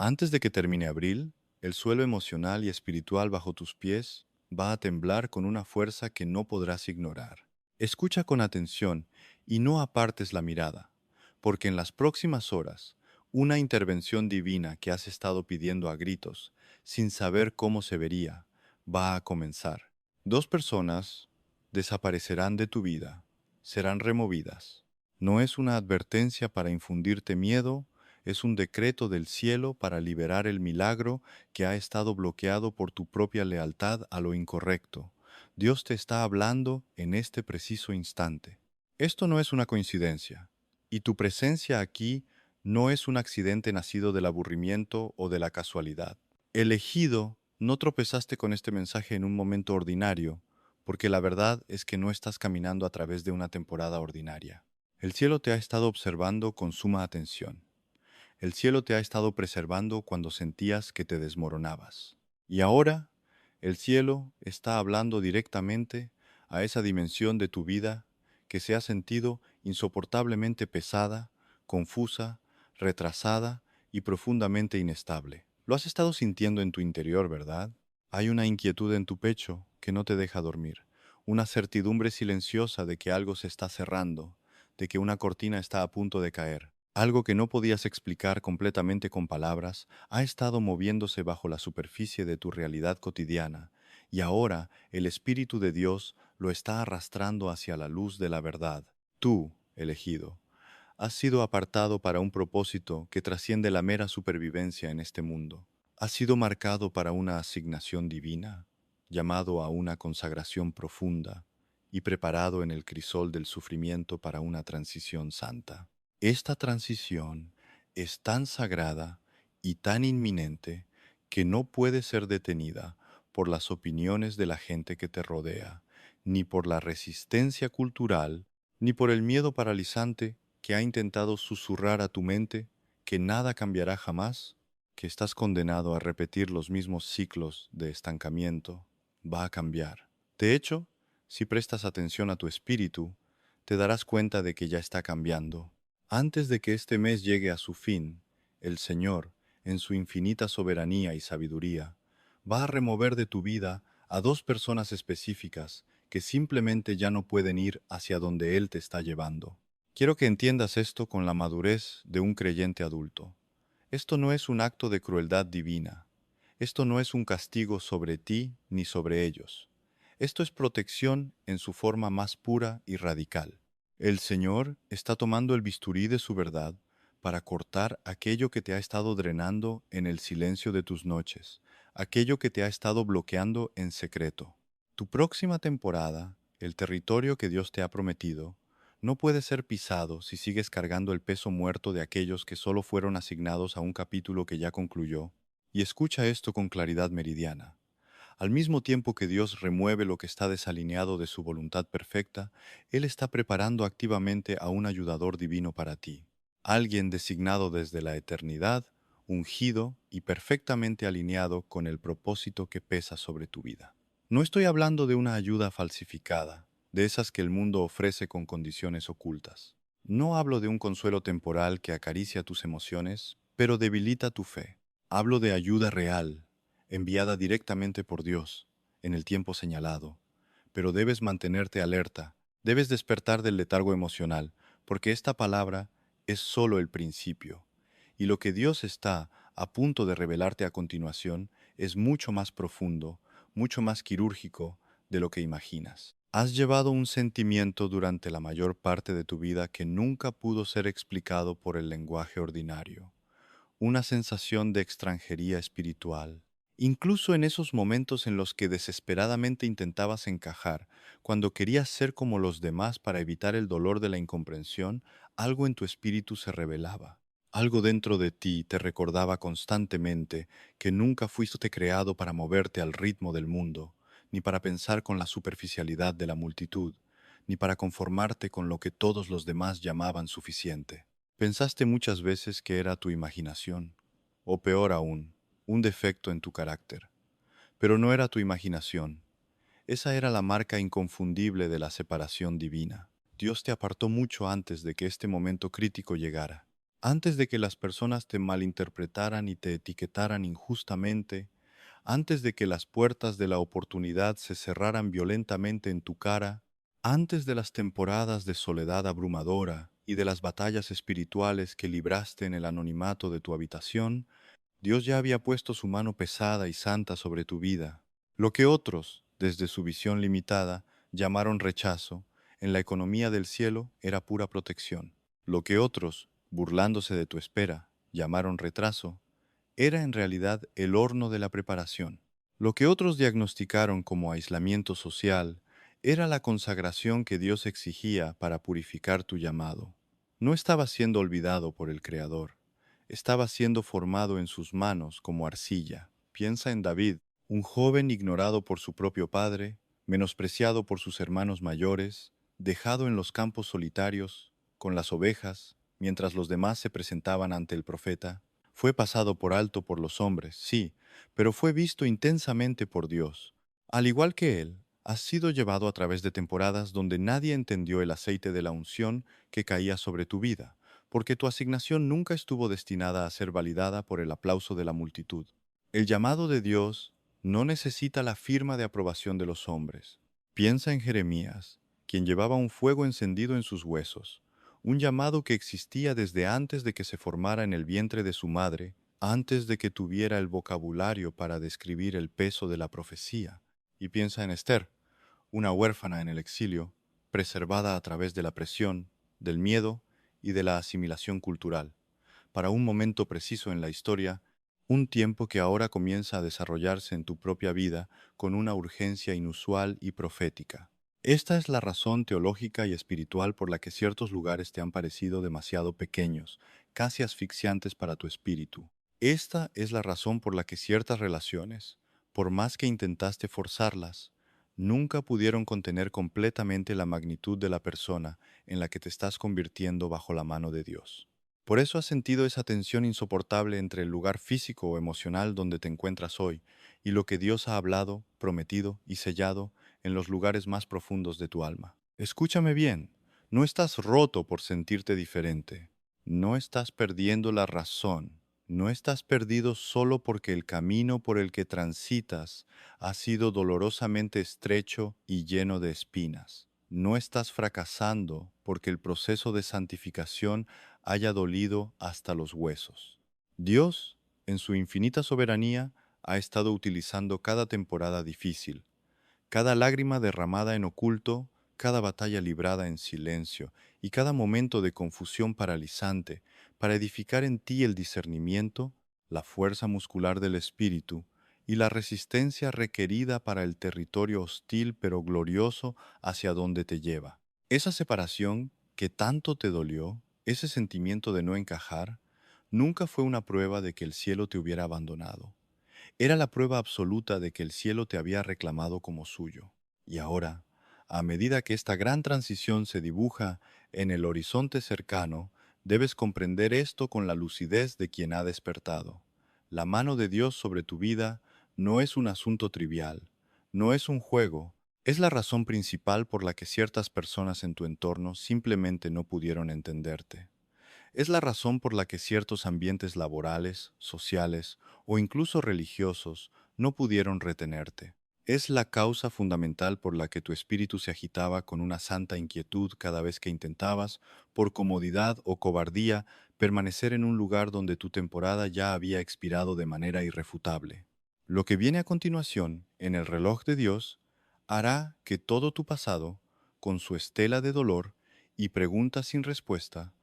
Antes de que termine abril, el suelo emocional y espiritual bajo tus pies va a temblar con una fuerza que no podrás ignorar. Escucha con atención y no apartes la mirada, porque en las próximas horas, una intervención divina que has estado pidiendo a gritos, sin saber cómo se vería, va a comenzar. Dos personas desaparecerán de tu vida, serán removidas. No es una advertencia para infundirte miedo, es un decreto del cielo para liberar el milagro que ha estado bloqueado por tu propia lealtad a lo incorrecto. Dios te está hablando en este preciso instante. Esto no es una coincidencia, y tu presencia aquí no es un accidente nacido del aburrimiento o de la casualidad. Elegido, no tropezaste con este mensaje en un momento ordinario, porque la verdad es que no estás caminando a través de una temporada ordinaria. El cielo te ha estado observando con suma atención. El cielo te ha estado preservando cuando sentías que te desmoronabas. Y ahora, el cielo está hablando directamente a esa dimensión de tu vida que se ha sentido insoportablemente pesada, confusa, retrasada y profundamente inestable. Lo has estado sintiendo en tu interior, ¿verdad? Hay una inquietud en tu pecho que no te deja dormir, una certidumbre silenciosa de que algo se está cerrando, de que una cortina está a punto de caer. Algo que no podías explicar completamente con palabras ha estado moviéndose bajo la superficie de tu realidad cotidiana, y ahora el Espíritu de Dios lo está arrastrando hacia la luz de la verdad. Tú, elegido, has sido apartado para un propósito que trasciende la mera supervivencia en este mundo. Has sido marcado para una asignación divina, llamado a una consagración profunda y preparado en el crisol del sufrimiento para una transición santa. Esta transición es tan sagrada y tan inminente que no puede ser detenida por las opiniones de la gente que te rodea, ni por la resistencia cultural, ni por el miedo paralizante que ha intentado susurrar a tu mente que nada cambiará jamás, que estás condenado a repetir los mismos ciclos de estancamiento. Va a cambiar. De hecho, si prestas atención a tu espíritu, te darás cuenta de que ya está cambiando. Antes de que este mes llegue a su fin, el Señor, en su infinita soberanía y sabiduría, va a remover de tu vida a dos personas específicas que simplemente ya no pueden ir hacia donde Él te está llevando. Quiero que entiendas esto con la madurez de un creyente adulto. Esto no es un acto de crueldad divina. Esto no es un castigo sobre ti ni sobre ellos. Esto es protección en su forma más pura y radical. El Señor está tomando el bisturí de su verdad para cortar aquello que te ha estado drenando en el silencio de tus noches, aquello que te ha estado bloqueando en secreto. Tu próxima temporada, el territorio que Dios te ha prometido, no puede ser pisado si sigues cargando el peso muerto de aquellos que solo fueron asignados a un capítulo que ya concluyó. Y escucha esto con claridad meridiana. Al mismo tiempo que Dios remueve lo que está desalineado de su voluntad perfecta, Él está preparando activamente a un ayudador divino para ti, alguien designado desde la eternidad, ungido y perfectamente alineado con el propósito que pesa sobre tu vida. No estoy hablando de una ayuda falsificada, de esas que el mundo ofrece con condiciones ocultas. No hablo de un consuelo temporal que acaricia tus emociones, pero debilita tu fe. Hablo de ayuda real, enviada directamente por Dios, en el tiempo señalado. Pero debes mantenerte alerta, debes despertar del letargo emocional, porque esta palabra es solo el principio. Y lo que Dios está a punto de revelarte a continuación es mucho más profundo, mucho más quirúrgico de lo que imaginas. Has llevado un sentimiento durante la mayor parte de tu vida que nunca pudo ser explicado por el lenguaje ordinario, una sensación de extranjería espiritual. Incluso en esos momentos en los que desesperadamente intentabas encajar, cuando querías ser como los demás para evitar el dolor de la incomprensión, algo en tu espíritu se revelaba. Algo dentro de ti te recordaba constantemente que nunca fuiste creado para moverte al ritmo del mundo, ni para pensar con la superficialidad de la multitud, ni para conformarte con lo que todos los demás llamaban suficiente. Pensaste muchas veces que era tu imaginación, o peor aún, un defecto en tu carácter. Pero no era tu imaginación. Esa era la marca inconfundible de la separación divina. Dios te apartó mucho antes de que este momento crítico llegara. antes de que las personas te malinterpretaran y te etiquetaran injustamente, antes de que las puertas de la oportunidad se cerraran violentamente en tu cara, antes de las temporadas de soledad abrumadora y de las batallas espirituales que libraste en el anonimato de tu habitación, Dios ya había puesto su mano pesada y santa sobre tu vida. Lo que otros, desde su visión limitada, llamaron rechazo, en la economía del cielo era pura protección. Lo que otros, burlándose de tu espera, llamaron retraso, era en realidad el horno de la preparación. Lo que otros diagnosticaron como aislamiento social era la consagración que Dios exigía para purificar tu llamado. No estaba siendo olvidado por el Creador, estaba siendo formado en sus manos como arcilla. Piensa en David, un joven ignorado por su propio padre, menospreciado por sus hermanos mayores, dejado en los campos solitarios, con las ovejas, mientras los demás se presentaban ante el profeta. Fue pasado por alto por los hombres, sí, pero fue visto intensamente por Dios. Al igual que él, has sido llevado a través de temporadas donde nadie entendió el aceite de la unción que caía sobre tu vida, porque tu asignación nunca estuvo destinada a ser validada por el aplauso de la multitud. El llamado de Dios no necesita la firma de aprobación de los hombres. Piensa en Jeremías, quien llevaba un fuego encendido en sus huesos, un llamado que existía desde antes de que se formara en el vientre de su madre, antes de que tuviera el vocabulario para describir el peso de la profecía. Y piensa en Esther, una huérfana en el exilio, preservada a través de la presión, del miedo y de la asimilación cultural, para un momento preciso en la historia, un tiempo que ahora comienza a desarrollarse en tu propia vida con una urgencia inusual y profética. Esta es la razón teológica y espiritual por la que ciertos lugares te han parecido demasiado pequeños, casi asfixiantes para tu espíritu. Esta es la razón por la que ciertas relaciones, por más que intentaste forzarlas, nunca pudieron contener completamente la magnitud de la persona en la que te estás convirtiendo bajo la mano de Dios. Por eso has sentido esa tensión insoportable entre el lugar físico o emocional donde te encuentras hoy y lo que Dios ha hablado, prometido y sellado en los lugares más profundos de tu alma. Escúchame bien, no estás roto por sentirte diferente, no estás perdiendo la razón, no estás perdido solo porque el camino por el que transitas ha sido dolorosamente estrecho y lleno de espinas. No estás fracasando porque el proceso de santificación haya dolido hasta los huesos. Dios, en su infinita soberanía, ha estado utilizando cada temporada difícil, cada lágrima derramada en oculto, cada batalla librada en silencio y cada momento de confusión paralizante para edificar en ti el discernimiento, la fuerza muscular del espíritu y la resistencia requerida para el territorio hostil pero glorioso hacia donde te lleva. Esa separación que tanto te dolió, ese sentimiento de no encajar, nunca fue una prueba de que el cielo te hubiera abandonado. Era la prueba absoluta de que el cielo te había reclamado como suyo. Y ahora, a medida que esta gran transición se dibuja en el horizonte cercano, debes comprender esto con la lucidez de quien ha despertado. La mano de Dios sobre tu vida no es un asunto trivial, no es un juego, es la razón principal por la que ciertas personas en tu entorno simplemente no pudieron entenderte. Es la razón por la que ciertos ambientes laborales, sociales o incluso religiosos no pudieron retenerte. Es la causa fundamental por la que tu espíritu se agitaba con una santa inquietud cada vez que intentabas, por comodidad o cobardía, permanecer en un lugar donde tu temporada ya había expirado de manera irrefutable. Lo que viene a continuación, en el reloj de Dios, hará que todo tu pasado, con su estela de dolor y preguntas sin respuesta,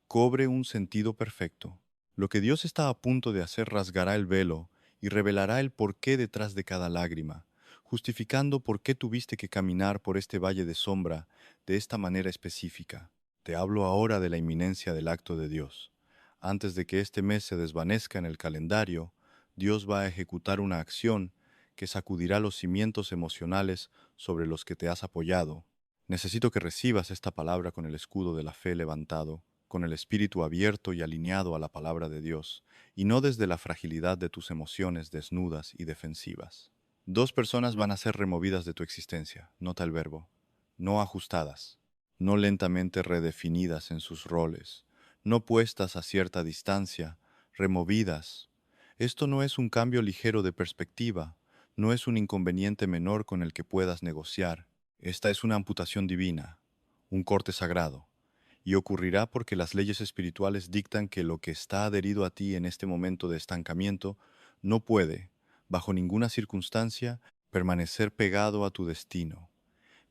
cobre un sentido perfecto. Lo que Dios está a punto de hacer rasgará el velo y revelará el porqué detrás de cada lágrima, justificando por qué tuviste que caminar por este valle de sombra de esta manera específica. Te hablo ahora de la inminencia del acto de Dios. Antes de que este mes se desvanezca en el calendario, Dios va a ejecutar una acción que sacudirá los cimientos emocionales sobre los que te has apoyado. Necesito que recibas esta palabra con el escudo de la fe levantado, con el espíritu abierto y alineado a la palabra de Dios, y no desde la fragilidad de tus emociones desnudas y defensivas. Dos personas van a ser removidas de tu existencia, nota el verbo, no ajustadas, no lentamente redefinidas en sus roles, no puestas a cierta distancia, removidas. Esto no es un cambio ligero de perspectiva, no es un inconveniente menor con el que puedas negociar. Esta es una amputación divina, un corte sagrado, y ocurrirá porque las leyes espirituales dictan que lo que está adherido a ti en este momento de estancamiento no puede, bajo ninguna circunstancia, permanecer pegado a tu destino,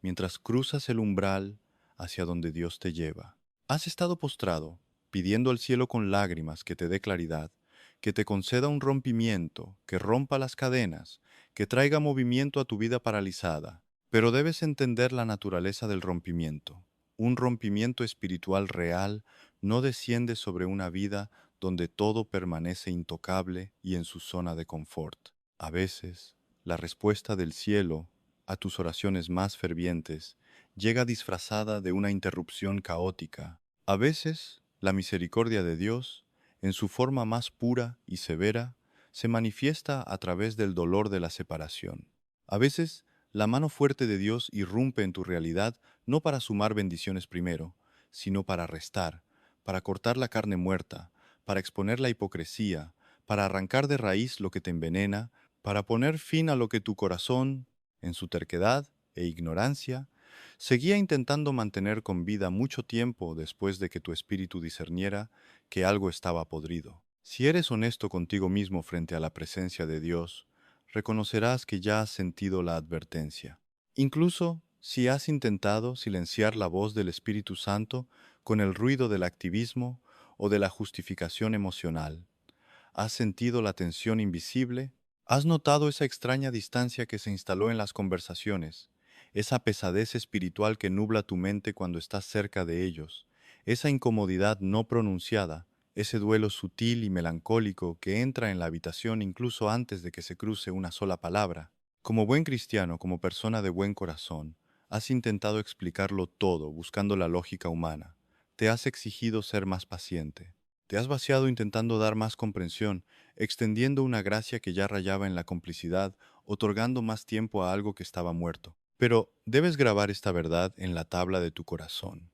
mientras cruzas el umbral hacia donde Dios te lleva. Has estado postrado, pidiendo al cielo con lágrimas que te dé claridad, que te conceda un rompimiento, que rompa las cadenas, que traiga movimiento a tu vida paralizada. Pero debes entender la naturaleza del rompimiento. Un rompimiento espiritual real no desciende sobre una vida donde todo permanece intocable y en su zona de confort. A veces, la respuesta del cielo a tus oraciones más fervientes llega disfrazada de una interrupción caótica. A veces, la misericordia de Dios, en su forma más pura y severa, se manifiesta a través del dolor de la separación. A veces, la mano fuerte de Dios irrumpe en tu realidad no para sumar bendiciones primero, sino para restar, para cortar la carne muerta, para exponer la hipocresía, para arrancar de raíz lo que te envenena, para poner fin a lo que tu corazón, en su terquedad e ignorancia, seguía intentando mantener con vida mucho tiempo después de que tu espíritu discerniera que algo estaba podrido. Si eres honesto contigo mismo frente a la presencia de Dios, reconocerás que ya has sentido la advertencia. Incluso si has intentado silenciar la voz del Espíritu Santo con el ruido del activismo o de la justificación emocional, has sentido la tensión invisible, has notado esa extraña distancia que se instaló en las conversaciones, esa pesadez espiritual que nubla tu mente cuando estás cerca de ellos, esa incomodidad no pronunciada, ese duelo sutil y melancólico que entra en la habitación incluso antes de que se cruce una sola palabra. Como buen cristiano, como persona de buen corazón, has intentado explicarlo todo buscando la lógica humana. Te has exigido ser más paciente. Te has vaciado intentando dar más comprensión, extendiendo una gracia que ya rayaba en la complicidad, otorgando más tiempo a algo que estaba muerto. Pero debes grabar esta verdad en la tabla de tu corazón.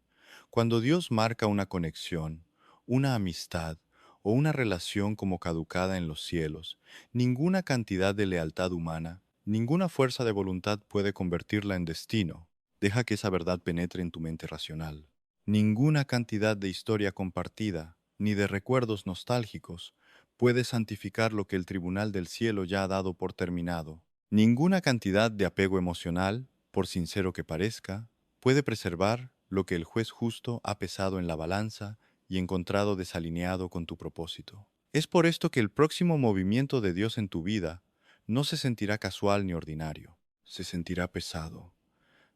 Cuando Dios marca una conexión, una amistad o una relación como caducada en los cielos, ninguna cantidad de lealtad humana, ninguna fuerza de voluntad puede convertirla en destino. Deja que esa verdad penetre en tu mente racional. Ninguna cantidad de historia compartida, ni de recuerdos nostálgicos, puede santificar lo que el tribunal del cielo ya ha dado por terminado. Ninguna cantidad de apego emocional, por sincero que parezca, puede preservar lo que el juez justo ha pesado en la balanza y encontrado desalineado con tu propósito. Es por esto que el próximo movimiento de Dios en tu vida no se sentirá casual ni ordinario, se sentirá pesado,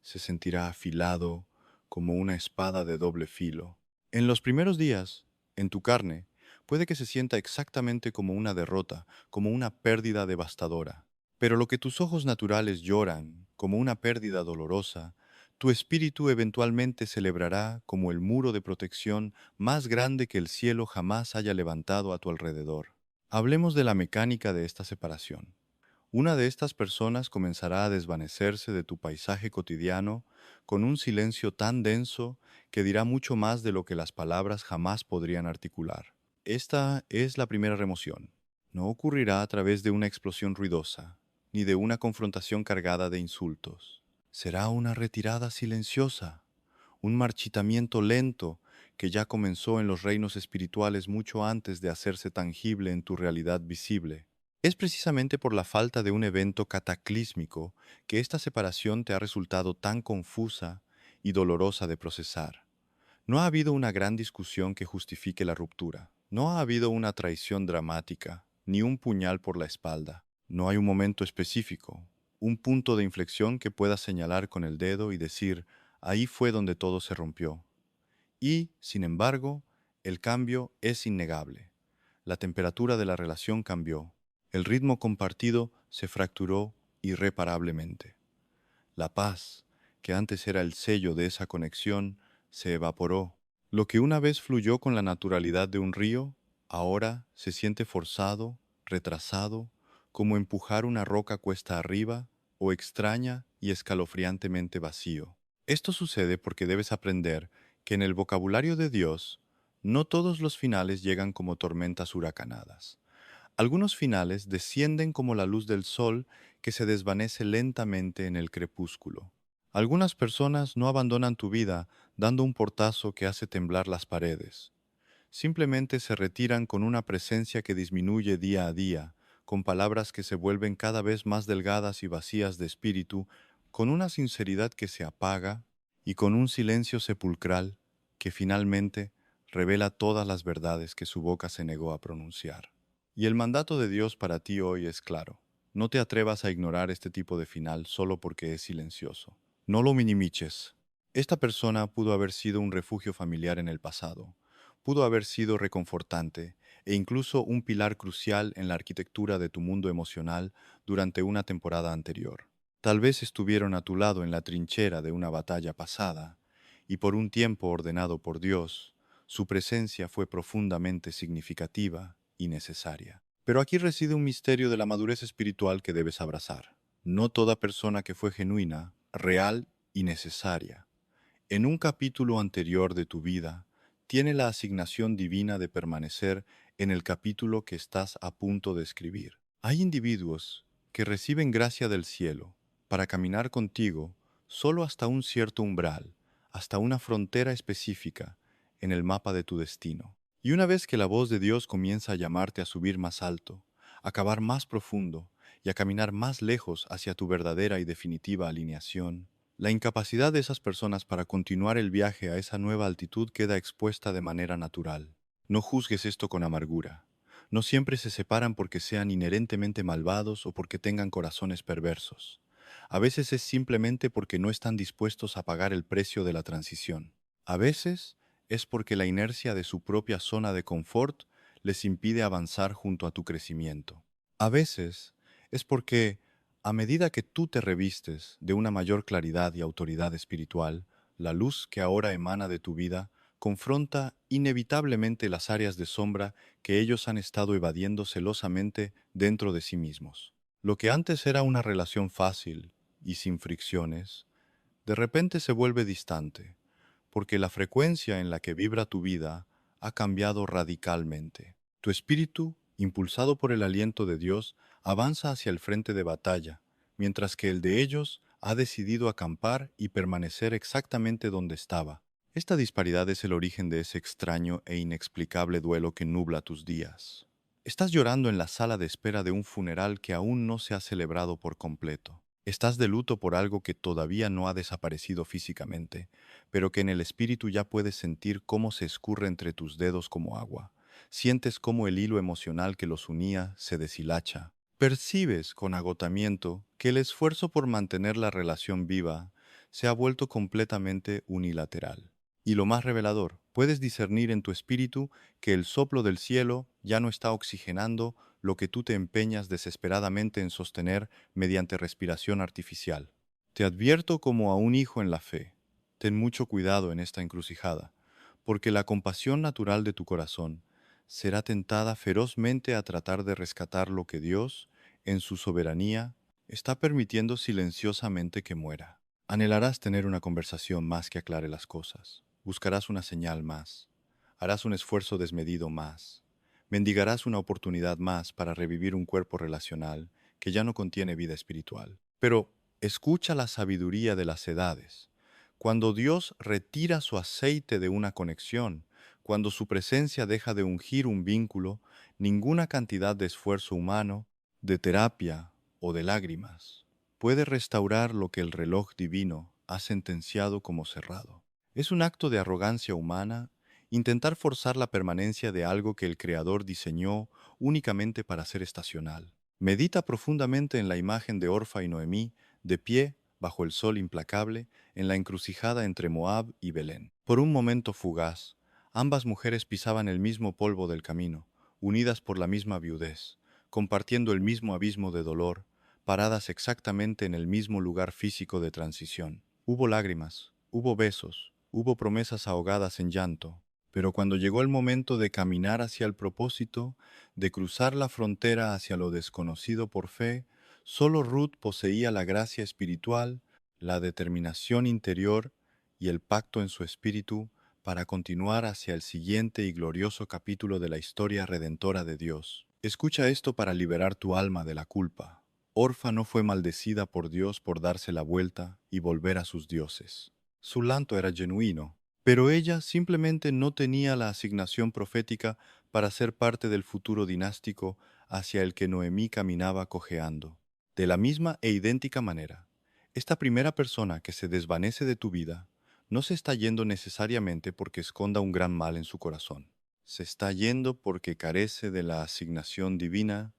se sentirá afilado como una espada de doble filo. En los primeros días, en tu carne, puede que se sienta exactamente como una derrota, como una pérdida devastadora. Pero lo que tus ojos naturales lloran, como una pérdida dolorosa, tu espíritu eventualmente celebrará como el muro de protección más grande que el cielo jamás haya levantado a tu alrededor. Hablemos de la mecánica de esta separación. Una de estas personas comenzará a desvanecerse de tu paisaje cotidiano con un silencio tan denso que dirá mucho más de lo que las palabras jamás podrían articular. Esta es la primera remoción. No ocurrirá a través de una explosión ruidosa, ni de una confrontación cargada de insultos. Será una retirada silenciosa, un marchitamiento lento que ya comenzó en los reinos espirituales mucho antes de hacerse tangible en tu realidad visible. Es precisamente por la falta de un evento cataclísmico que esta separación te ha resultado tan confusa y dolorosa de procesar. No ha habido una gran discusión que justifique la ruptura. No ha habido una traición dramática, ni un puñal por la espalda. No hay un momento específico, un punto de inflexión que puedas señalar con el dedo y decir, ahí fue donde todo se rompió. Y, sin embargo, el cambio es innegable. La temperatura de la relación cambió. El ritmo compartido se fracturó irreparablemente. La paz, que antes era el sello de esa conexión, se evaporó. Lo que una vez fluyó con la naturalidad de un río, ahora se siente forzado, retrasado, como empujar una roca cuesta arriba o extraña y escalofriantemente vacío. Esto sucede porque debes aprender que en el vocabulario de Dios No todos los finales llegan como tormentas huracanadas. Algunos finales descienden como la luz del sol que se desvanece lentamente en el crepúsculo. Algunas personas no abandonan tu vida dando un portazo que hace temblar las paredes. Simplemente se retiran con una presencia que disminuye día a día, con palabras que se vuelven cada vez más delgadas y vacías de espíritu, con una sinceridad que se apaga y con un silencio sepulcral que finalmente revela todas las verdades que su boca se negó a pronunciar. Y el mandato de Dios para ti hoy es claro. No te atrevas a ignorar este tipo de final solo porque es silencioso. No lo minimices. Esta persona pudo haber sido un refugio familiar en el pasado, pudo haber sido reconfortante e incluso un pilar crucial en la arquitectura de tu mundo emocional durante una temporada anterior. Tal vez estuvieron a tu lado en la trinchera de una batalla pasada, y por un tiempo ordenado por Dios, su presencia fue profundamente significativa y necesaria. Pero aquí reside un misterio de la madurez espiritual que debes abrazar. No toda persona que fue genuina, real y necesaria en un capítulo anterior de tu vida, tiene la asignación divina de permanecer en el capítulo que estás a punto de escribir. Hay individuos que reciben gracia del cielo para caminar contigo solo hasta un cierto umbral, hasta una frontera específica en el mapa de tu destino. Y una vez que la voz de Dios comienza a llamarte a subir más alto, a cavar más profundo y a caminar más lejos hacia tu verdadera y definitiva alineación, la incapacidad de esas personas para continuar el viaje a esa nueva altitud queda expuesta de manera natural. No juzgues esto con amargura. No siempre se separan porque sean inherentemente malvados o porque tengan corazones perversos. A veces es simplemente porque no están dispuestos a pagar el precio de la transición. A veces es porque la inercia de su propia zona de confort les impide avanzar junto a tu crecimiento. A veces es porque a medida que tú te revistes de una mayor claridad y autoridad espiritual, la luz que ahora emana de tu vida confronta inevitablemente las áreas de sombra que ellos han estado evadiendo celosamente dentro de sí mismos. Lo que antes era una relación fácil y sin fricciones, de repente se vuelve distante, porque la frecuencia en la que vibra tu vida ha cambiado radicalmente. Tu espíritu, impulsado por el aliento de Dios, avanza hacia el frente de batalla, mientras que el de ellos ha decidido acampar y permanecer exactamente donde estaba. Esta disparidad es el origen de ese extraño e inexplicable duelo que nubla tus días. Estás llorando en la sala de espera de un funeral que aún no se ha celebrado por completo. Estás de luto por algo que todavía no ha desaparecido físicamente, pero que en el espíritu ya puedes sentir cómo se escurre entre tus dedos como agua. Sientes cómo el hilo emocional que los unía se deshilacha. Percibes con agotamiento que el esfuerzo por mantener la relación viva se ha vuelto completamente unilateral. Y lo más revelador, puedes discernir en tu espíritu que el soplo del cielo ya no está oxigenando lo que tú te empeñas desesperadamente en sostener mediante respiración artificial. Te advierto como a un hijo en la fe. Ten mucho cuidado en esta encrucijada, porque la compasión natural de tu corazón será tentada ferozmente a tratar de rescatar lo que Dios, en su soberanía, está permitiendo silenciosamente que muera. Anhelarás tener una conversación más que aclare las cosas. Buscarás una señal más. Harás un esfuerzo desmedido más. Mendigarás una oportunidad más para revivir un cuerpo relacional que ya no contiene vida espiritual. Pero escucha la sabiduría de las edades. Cuando Dios retira su aceite de una conexión, cuando su presencia deja de ungir un vínculo, ninguna cantidad de esfuerzo humano, de terapia o de lágrimas puede restaurar lo que el reloj divino ha sentenciado como cerrado. Es un acto de arrogancia humana intentar forzar la permanencia de algo que el Creador diseñó únicamente para ser estacional. Medita profundamente en la imagen de Orfa y Noemí, de pie, bajo el sol implacable, en la encrucijada entre Moab y Belén. Por un momento fugaz, ambas mujeres pisaban el mismo polvo del camino, unidas por la misma viudez, compartiendo el mismo abismo de dolor, paradas exactamente en el mismo lugar físico de transición. Hubo lágrimas, hubo besos, hubo promesas ahogadas en llanto, pero cuando llegó el momento de caminar hacia el propósito, de cruzar la frontera hacia lo desconocido por fe, solo Ruth poseía la gracia espiritual, la determinación interior y el pacto en su espíritu para continuar hacia el siguiente y glorioso capítulo de la historia redentora de Dios. Escucha esto para liberar tu alma de la culpa. Orfa no fue maldecida por Dios por darse la vuelta y volver a sus dioses. Su lamento era genuino, pero ella simplemente no tenía la asignación profética para ser parte del futuro dinástico hacia el que Noemí caminaba cojeando. De la misma e idéntica manera, esta primera persona que se desvanece de tu vida no se está yendo necesariamente porque esconda un gran mal en su corazón. Se está yendo porque carece de la asignación divina,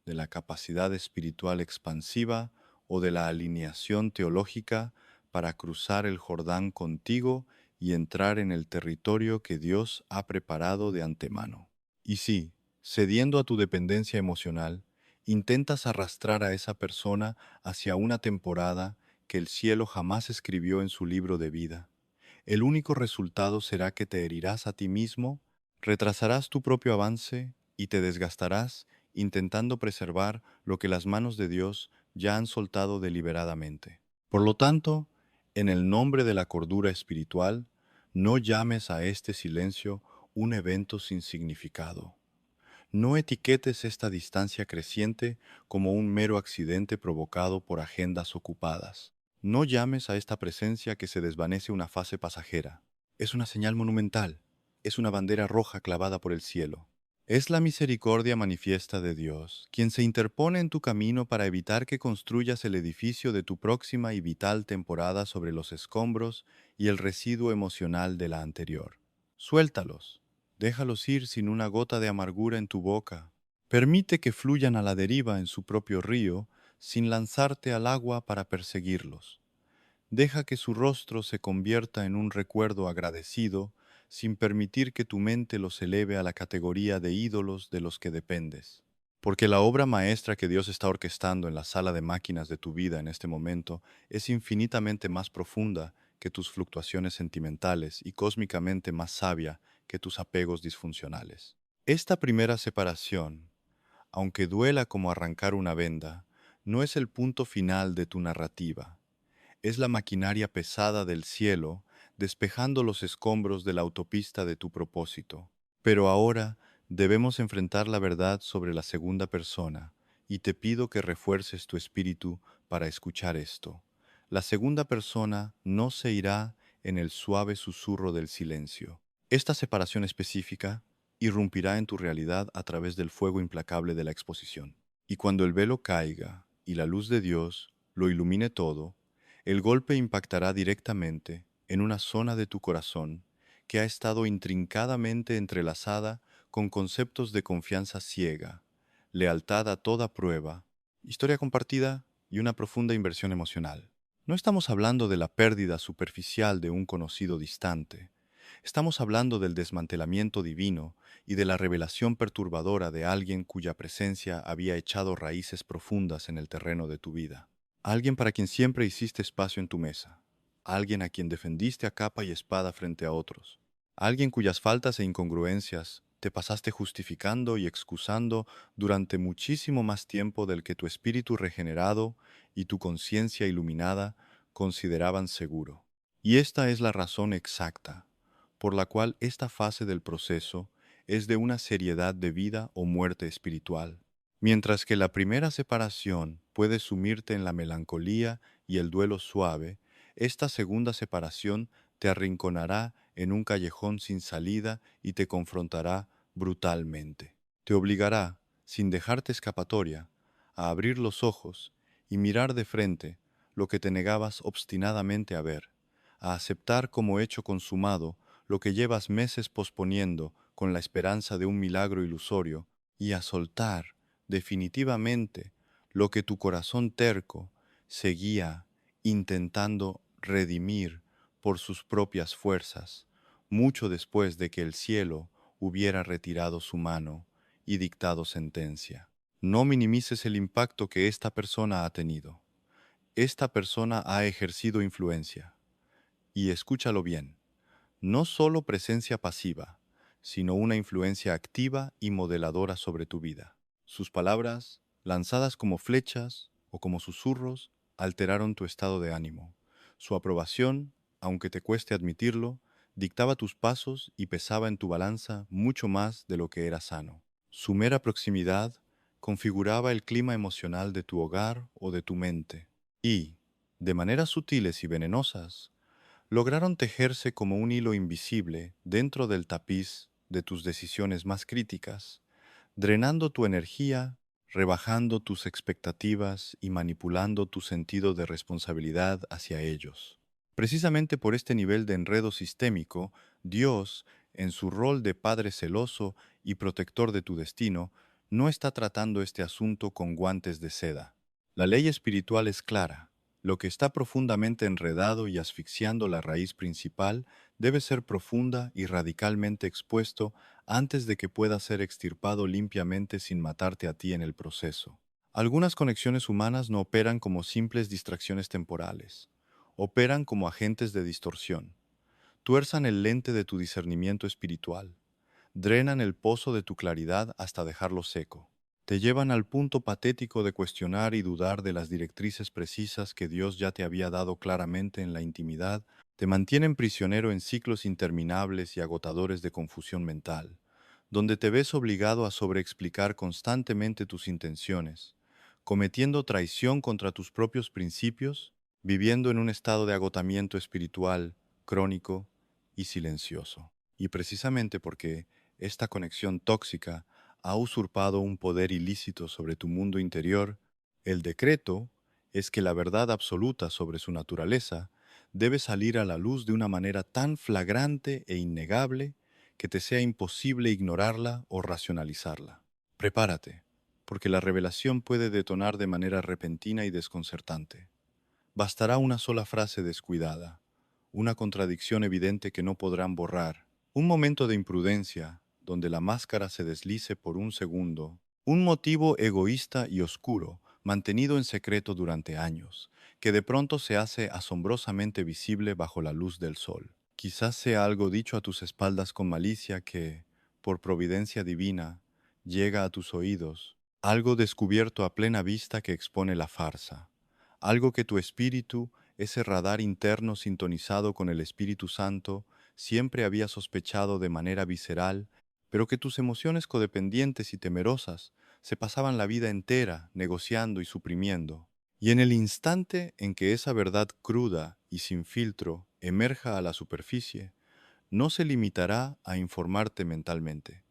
de la capacidad espiritual expansiva o de la alineación teológica para cruzar el Jordán contigo y entrar en el territorio que Dios ha preparado de antemano. Y sí, cediendo a tu dependencia emocional, intentas arrastrar a esa persona hacia una temporada que el cielo jamás escribió en su libro de vida. El único resultado será que te herirás a ti mismo, retrasarás tu propio avance y te desgastarás intentando preservar lo que las manos de Dios ya han soltado deliberadamente. Por lo tanto, en el nombre de la cordura espiritual, no llames a este silencio un evento sin significado. No etiquetes esta distancia creciente como un mero accidente provocado por agendas ocupadas. No llames a esta presencia que se desvanece una fase pasajera. Es una señal monumental. Es una bandera roja clavada por el cielo. Es la misericordia manifiesta de Dios, quien se interpone en tu camino para evitar que construyas el edificio de tu próxima y vital temporada sobre los escombros y el residuo emocional de la anterior. Suéltalos. Déjalos ir sin una gota de amargura en tu boca. Permite que fluyan a la deriva en su propio río, sin lanzarte al agua para perseguirlos. Deja que su rostro se convierta en un recuerdo agradecido, sin permitir que tu mente los eleve a la categoría de ídolos de los que dependes. Porque la obra maestra que Dios está orquestando en la sala de máquinas de tu vida en este momento es infinitamente más profunda que tus fluctuaciones sentimentales y cósmicamente más sabia que tus apegos disfuncionales. Esta primera separación, aunque duela como arrancar una venda, no es el punto final de tu narrativa. Es la maquinaria pesada del cielo despejando los escombros de la autopista de tu propósito. Pero ahora debemos enfrentar la verdad sobre la segunda persona, y te pido que refuerces tu espíritu para escuchar esto. La segunda persona no se irá en el suave susurro del silencio. Esta separación específica irrumpirá en tu realidad a través del fuego implacable de la exposición. Y cuando el velo caiga y la luz de Dios lo ilumine todo, el golpe impactará directamente en una zona de tu corazón que ha estado intrincadamente entrelazada con conceptos de confianza ciega, lealtad a toda prueba, historia compartida y una profunda inversión emocional. No estamos hablando de la pérdida superficial de un conocido distante. Estamos hablando del desmantelamiento divino y de la revelación perturbadora de alguien cuya presencia había echado raíces profundas en el terreno de tu vida. Alguien para quien siempre hiciste espacio en tu mesa. Alguien a quien defendiste a capa y espada frente a otros. Alguien cuyas faltas e incongruencias te pasaste justificando y excusando durante muchísimo más tiempo del que tu espíritu regenerado y tu conciencia iluminada consideraban seguro. Y esta es la razón exacta por la cual esta fase del proceso es de una seriedad de vida o muerte espiritual. Mientras que la primera separación puede sumirte en la melancolía y el duelo suave, esta segunda separación te arrinconará en un callejón sin salida y te confrontará brutalmente. Te obligará, sin dejarte escapatoria, a abrir los ojos y mirar de frente lo que te negabas obstinadamente a ver, a aceptar como hecho consumado lo que llevas meses posponiendo con la esperanza de un milagro ilusorio, y a soltar definitivamente lo que tu corazón terco seguía intentando redimir por sus propias fuerzas, mucho después de que el cielo hubiera retirado su mano y dictado sentencia. No minimices el impacto que esta persona ha tenido. Esta persona ha ejercido influencia. Y escúchalo bien, no solo presencia pasiva, sino una influencia activa y modeladora sobre tu vida. Sus palabras, lanzadas como flechas o como susurros, alteraron tu estado de ánimo. Su aprobación, aunque te cueste admitirlo, dictaba tus pasos y pesaba en tu balanza mucho más de lo que era sano. Su mera proximidad configuraba el clima emocional de tu hogar o de tu mente, y, de maneras sutiles y venenosas, lograron tejerse como un hilo invisible dentro del tapiz de tus decisiones más críticas, drenando tu energía, rebajando tus expectativas y manipulando tu sentido de responsabilidad hacia ellos. Precisamente por este nivel de enredo sistémico, Dios, en su rol de Padre celoso y protector de tu destino, no está tratando este asunto con guantes de seda. La ley espiritual es clara. Lo que está profundamente enredado y asfixiando la raíz principal debe ser profunda y radicalmente expuesto antes de que pueda ser extirpado limpiamente sin matarte a ti en el proceso. Algunas conexiones humanas no operan como simples distracciones temporales, operan como agentes de distorsión. Tuerzan el lente de tu discernimiento espiritual, drenan el pozo de tu claridad hasta dejarlo seco. Te llevan al punto patético de cuestionar y dudar de las directrices precisas que Dios ya te había dado claramente en la intimidad, te mantienen prisionero en ciclos interminables y agotadores de confusión mental, donde te ves obligado a sobreexplicar constantemente tus intenciones, cometiendo traición contra tus propios principios, viviendo en un estado de agotamiento espiritual crónico y silencioso. Y precisamente porque esta conexión tóxica ha usurpado un poder ilícito sobre tu mundo interior, el decreto es que la verdad absoluta sobre su naturaleza debe salir a la luz de una manera tan flagrante e innegable que te sea imposible ignorarla o racionalizarla. Prepárate, porque la revelación puede detonar de manera repentina y desconcertante. Bastará una sola frase descuidada, una contradicción evidente que no podrán borrar, un momento de imprudencia donde la máscara se deslice por un segundo, un motivo egoísta y oscuro mantenido en secreto durante años, que de pronto se hace asombrosamente visible bajo la luz del sol. Quizás sea algo dicho a tus espaldas con malicia que, por providencia divina, llega a tus oídos, algo descubierto a plena vista que expone la farsa, algo que tu espíritu, ese radar interno sintonizado con el Espíritu Santo, siempre había sospechado de manera visceral, pero que tus emociones codependientes y temerosas se pasaban la vida entera negociando y suprimiendo. Y en el instante en que esa verdad cruda y sin filtro emerja a la superficie, no se limitará a informarte mentalmente,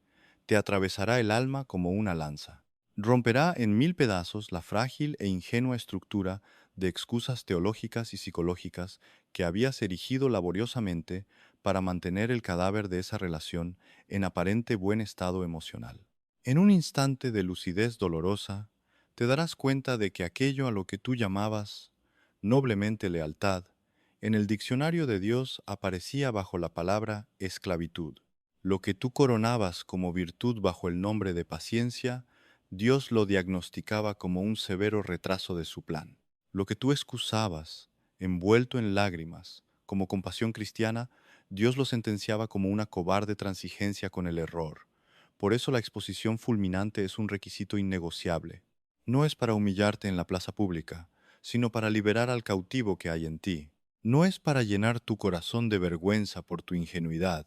te atravesará el alma como una lanza. Romperá en mil pedazos la frágil e ingenua estructura de excusas teológicas y psicológicas que habías erigido laboriosamente para mantener el cadáver de esa relación en aparente buen estado emocional. En un instante de lucidez dolorosa, te darás cuenta de que aquello a lo que tú llamabas noblemente lealtad, en el diccionario de Dios aparecía bajo la palabra esclavitud. Lo que tú coronabas como virtud bajo el nombre de paciencia, Dios lo diagnosticaba como un severo retraso de su plan. Lo que tú excusabas, envuelto en lágrimas, como compasión cristiana, Dios lo sentenciaba como una cobarde transigencia con el error. Por eso la exposición fulminante es un requisito innegociable. No es para humillarte en la plaza pública, sino para liberar al cautivo que hay en ti. No es para llenar tu corazón de vergüenza por tu ingenuidad,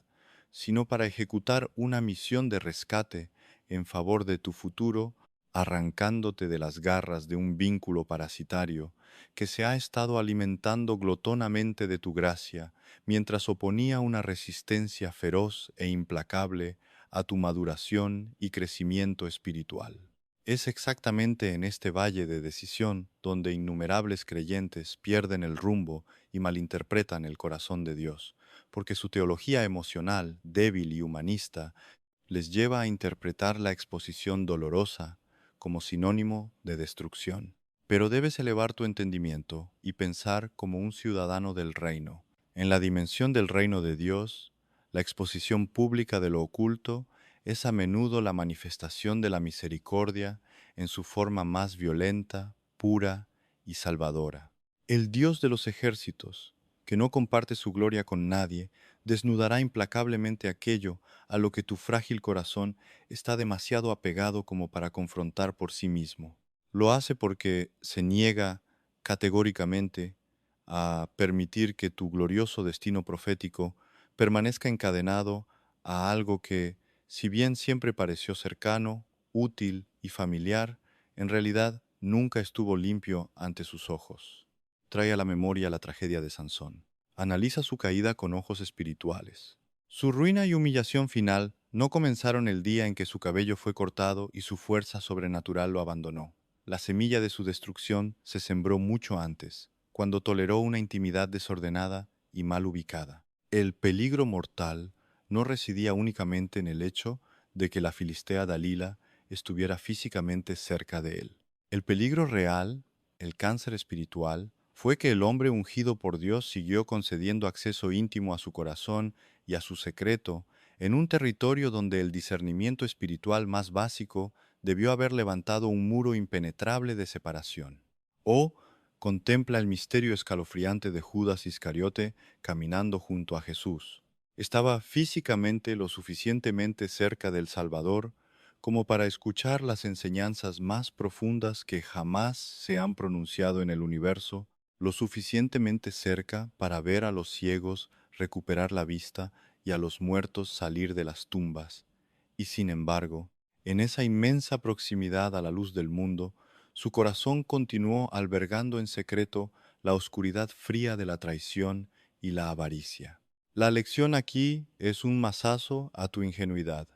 sino para ejecutar una misión de rescate en favor de tu futuro, arrancándote de las garras de un vínculo parasitario que se ha estado alimentando glotonamente de tu gracia, mientras oponía una resistencia feroz e implacable a tu maduración y crecimiento espiritual. Es exactamente en este valle de decisión donde innumerables creyentes pierden el rumbo y malinterpretan el corazón de Dios, porque su teología emocional, débil y humanista, les lleva a interpretar la exposición dolorosa como sinónimo de destrucción. Pero debes elevar tu entendimiento y pensar como un ciudadano del reino. En la dimensión del reino de Dios, la exposición pública de lo oculto es a menudo la manifestación de la misericordia en su forma más violenta, pura y salvadora. El Dios de los ejércitos, que no comparte su gloria con nadie, desnudará implacablemente aquello a lo que tu frágil corazón está demasiado apegado como para confrontar por sí mismo. Lo hace porque se niega categóricamente a permitir que tu glorioso destino profético permanezca encadenado a algo que, si bien siempre pareció cercano, útil y familiar, en realidad nunca estuvo limpio ante sus ojos. Trae a la memoria la tragedia de Sansón. Analiza su caída con ojos espirituales. Su ruina y humillación final no comenzaron el día en que su cabello fue cortado y su fuerza sobrenatural lo abandonó. La semilla de su destrucción se sembró mucho antes, cuando toleró una intimidad desordenada y mal ubicada. El peligro mortal no residía únicamente en el hecho de que la filistea Dalila estuviera físicamente cerca de él. El peligro real, el cáncer espiritual, fue que el hombre ungido por Dios siguió concediendo acceso íntimo a su corazón y a su secreto en un territorio donde el discernimiento espiritual más básico debió haber levantado un muro impenetrable de separación. O contempla el misterio escalofriante de Judas Iscariote caminando junto a Jesús. Estaba físicamente lo suficientemente cerca del Salvador como para escuchar las enseñanzas más profundas que jamás se han pronunciado en el universo, lo suficientemente cerca para ver a los ciegos recuperar la vista y a los muertos salir de las tumbas. Y sin embargo, en esa inmensa proximidad a la luz del mundo, su corazón continuó albergando en secreto la oscuridad fría de la traición y la avaricia. La lección aquí es un mazazo a tu ingenuidad.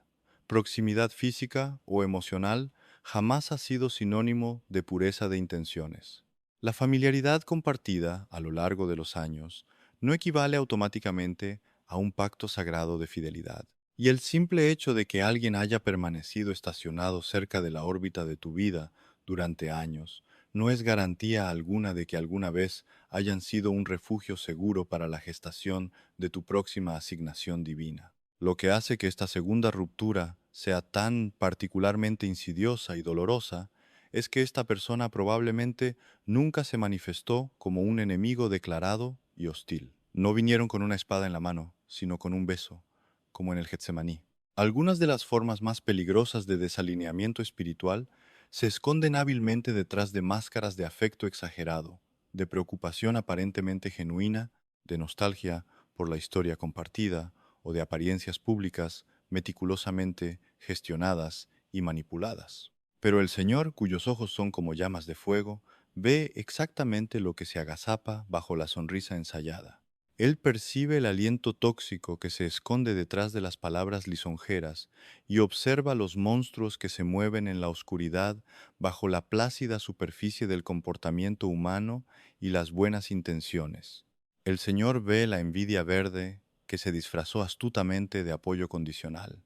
Proximidad física o emocional jamás ha sido sinónimo de pureza de intenciones. La familiaridad compartida a lo largo de los años no equivale automáticamente a un pacto sagrado de fidelidad. Y el simple hecho de que alguien haya permanecido estacionado cerca de la órbita de tu vida durante años no es garantía alguna de que alguna vez hayan sido un refugio seguro para la gestación de tu próxima asignación divina. Lo que hace que esta segunda ruptura sea tan particularmente insidiosa y dolorosa es que esta persona probablemente nunca se manifestó como un enemigo declarado y hostil. No vinieron con una espada en la mano, sino con un beso, como en el Getsemaní. Algunas de las formas más peligrosas de desalineamiento espiritual se esconden hábilmente detrás de máscaras de afecto exagerado, de preocupación aparentemente genuina, de nostalgia por la historia compartida o de apariencias públicas meticulosamente gestionadas y manipuladas. Pero el Señor, cuyos ojos son como llamas de fuego, ve exactamente lo que se agazapa bajo la sonrisa ensayada. Él percibe el aliento tóxico que se esconde detrás de las palabras lisonjeras y observa los monstruos que se mueven en la oscuridad bajo la plácida superficie del comportamiento humano y las buenas intenciones. El Señor ve la envidia verde que se disfrazó astutamente de apoyo condicional.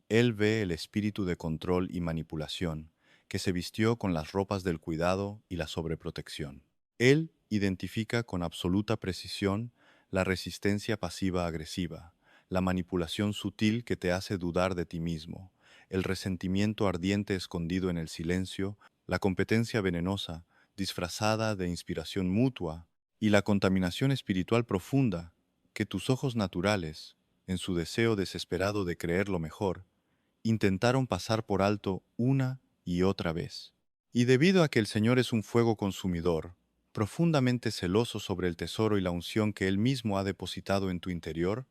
Él ve el espíritu de control y manipulación que se vistió con las ropas del cuidado y la sobreprotección. Él identifica con absoluta precisión la resistencia pasiva-agresiva, la manipulación sutil que te hace dudar de ti mismo, el resentimiento ardiente escondido en el silencio, la competencia venenosa disfrazada de inspiración mutua y la contaminación espiritual profunda que tus ojos naturales, en su deseo desesperado de creer lo mejor, intentaron pasar por alto una y otra vez. Y debido a que el Señor es un fuego consumidor, profundamente celoso sobre el tesoro y la unción que Él mismo ha depositado en tu interior,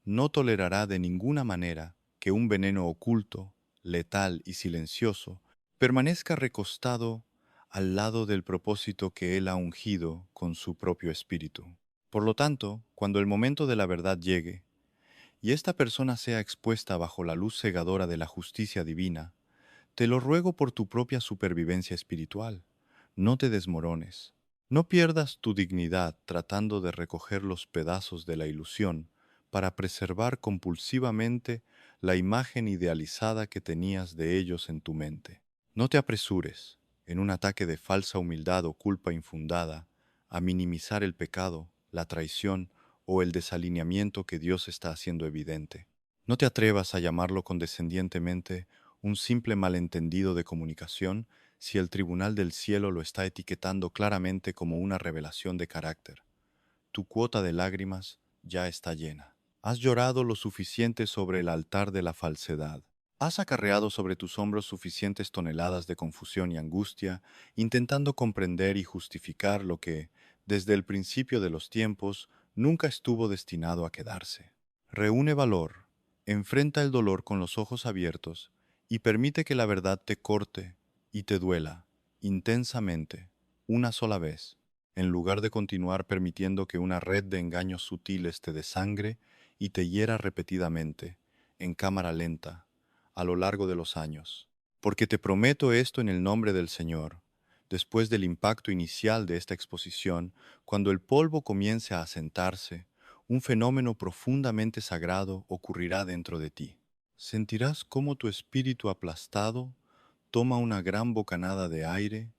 no tolerará de ninguna manera que un veneno oculto, letal y silencioso permanezca recostado al lado del propósito que Él ha ungido con su propio espíritu. Por lo tanto, cuando el momento de la verdad llegue, y esta persona sea expuesta bajo la luz cegadora de la justicia divina, te lo ruego por tu propia supervivencia espiritual. No te desmorones. No pierdas tu dignidad tratando de recoger los pedazos de la ilusión para preservar compulsivamente la imagen idealizada que tenías de ellos en tu mente. No te apresures, en un ataque de falsa humildad o culpa infundada, a minimizar el pecado, la traición o el desalineamiento que Dios está haciendo evidente. No te atrevas a llamarlo condescendientemente un simple malentendido de comunicación si el tribunal del cielo lo está etiquetando claramente como una revelación de carácter. Tu cuota de lágrimas ya está llena. Has llorado lo suficiente sobre el altar de la falsedad. Has acarreado sobre tus hombros suficientes toneladas de confusión y angustia, intentando comprender y justificar lo que, desde el principio de los tiempos, nunca estuvo destinado a quedarse. Reúne valor, enfrenta el dolor con los ojos abiertos y permite que la verdad te corte y te duela intensamente, una sola vez, en lugar de continuar permitiendo que una red de engaños sutiles te desangre y te hiera repetidamente, en cámara lenta, a lo largo de los años. Porque te prometo esto en el nombre del Señor. Después del impacto inicial de esta exposición, cuando el polvo comience a asentarse, un fenómeno profundamente sagrado ocurrirá dentro de ti. Sentirás cómo tu espíritu aplastado toma una gran bocanada de aire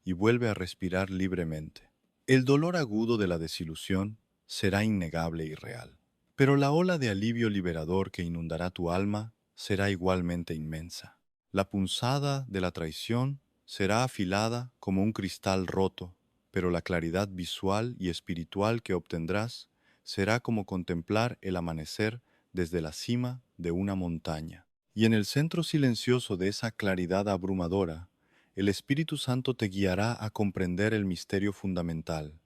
y vuelve a respirar libremente. El dolor agudo de la desilusión será innegable y real, pero la ola de alivio liberador que inundará tu alma será igualmente inmensa. La punzada de la traición será afilada como un cristal roto, pero la claridad visual y espiritual que obtendrás será como contemplar el amanecer desde la cima de una montaña. Y en el centro silencioso de esa claridad abrumadora, el Espíritu Santo te guiará a comprender el misterio fundamental.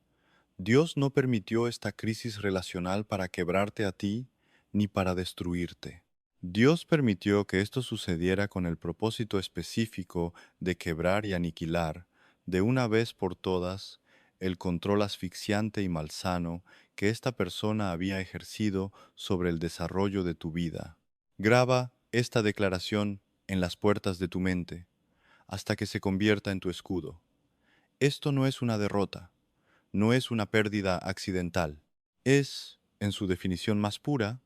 Dios no permitió esta crisis relacional para quebrarte a ti ni para destruirte. Dios permitió que esto sucediera con el propósito específico de quebrar y aniquilar, de una vez por todas, el control asfixiante y malsano que esta persona había ejercido sobre el desarrollo de tu vida. Graba esta declaración en las puertas de tu mente hasta que se convierta en tu escudo. Esto no es una derrota, no es una pérdida accidental. Es, en su definición más pura,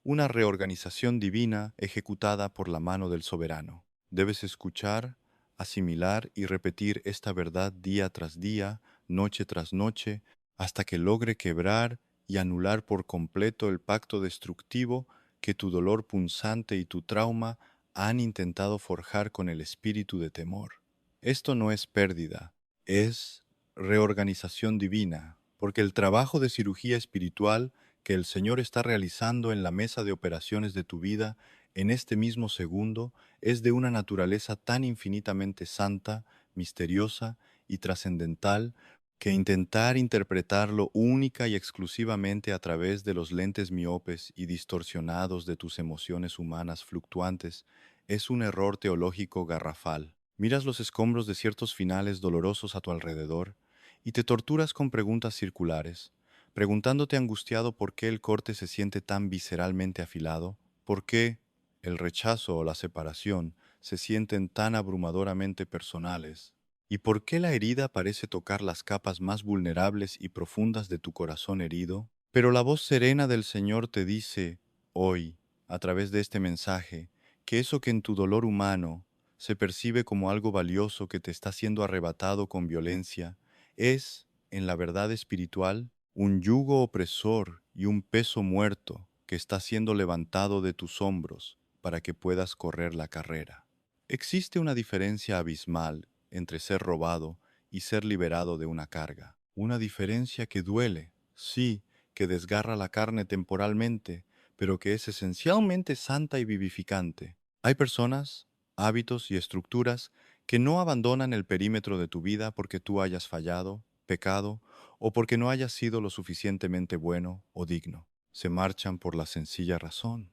una reorganización divina ejecutada por la mano del soberano. Debes escuchar, asimilar y repetir esta verdad día tras día, noche tras noche, hasta que logre quebrar y anular por completo el pacto destructivo que tu dolor punzante y tu trauma han intentado forjar con el espíritu de temor. Esto no es pérdida, es reorganización divina, porque el trabajo de cirugía espiritual que el Señor está realizando en la mesa de operaciones de tu vida en este mismo segundo es de una naturaleza tan infinitamente santa, misteriosa y trascendental que intentar interpretarlo única y exclusivamente a través de los lentes miopes y distorsionados de tus emociones humanas fluctuantes es un error teológico garrafal. Miras los escombros de ciertos finales dolorosos a tu alrededor y te torturas con preguntas circulares, preguntándote angustiado por qué el corte se siente tan visceralmente afilado, por qué el rechazo o la separación se sienten tan abrumadoramente personales, y por qué la herida parece tocar las capas más vulnerables y profundas de tu corazón herido. Pero la voz serena del Señor te dice, hoy, a través de este mensaje, que eso que en tu dolor humano se percibe como algo valioso que te está siendo arrebatado con violencia, es, en la verdad espiritual, un yugo opresor y un peso muerto que está siendo levantado de tus hombros para que puedas correr la carrera. Existe una diferencia abismal entre ser robado y ser liberado de una carga. Una diferencia que duele, sí, que desgarra la carne temporalmente, pero que es esencialmente santa y vivificante. Hay personas, hábitos y estructuras que no abandonan el perímetro de tu vida porque tú hayas fallado, pecado o porque no hayas sido lo suficientemente bueno o digno. Se marchan por la sencilla razón,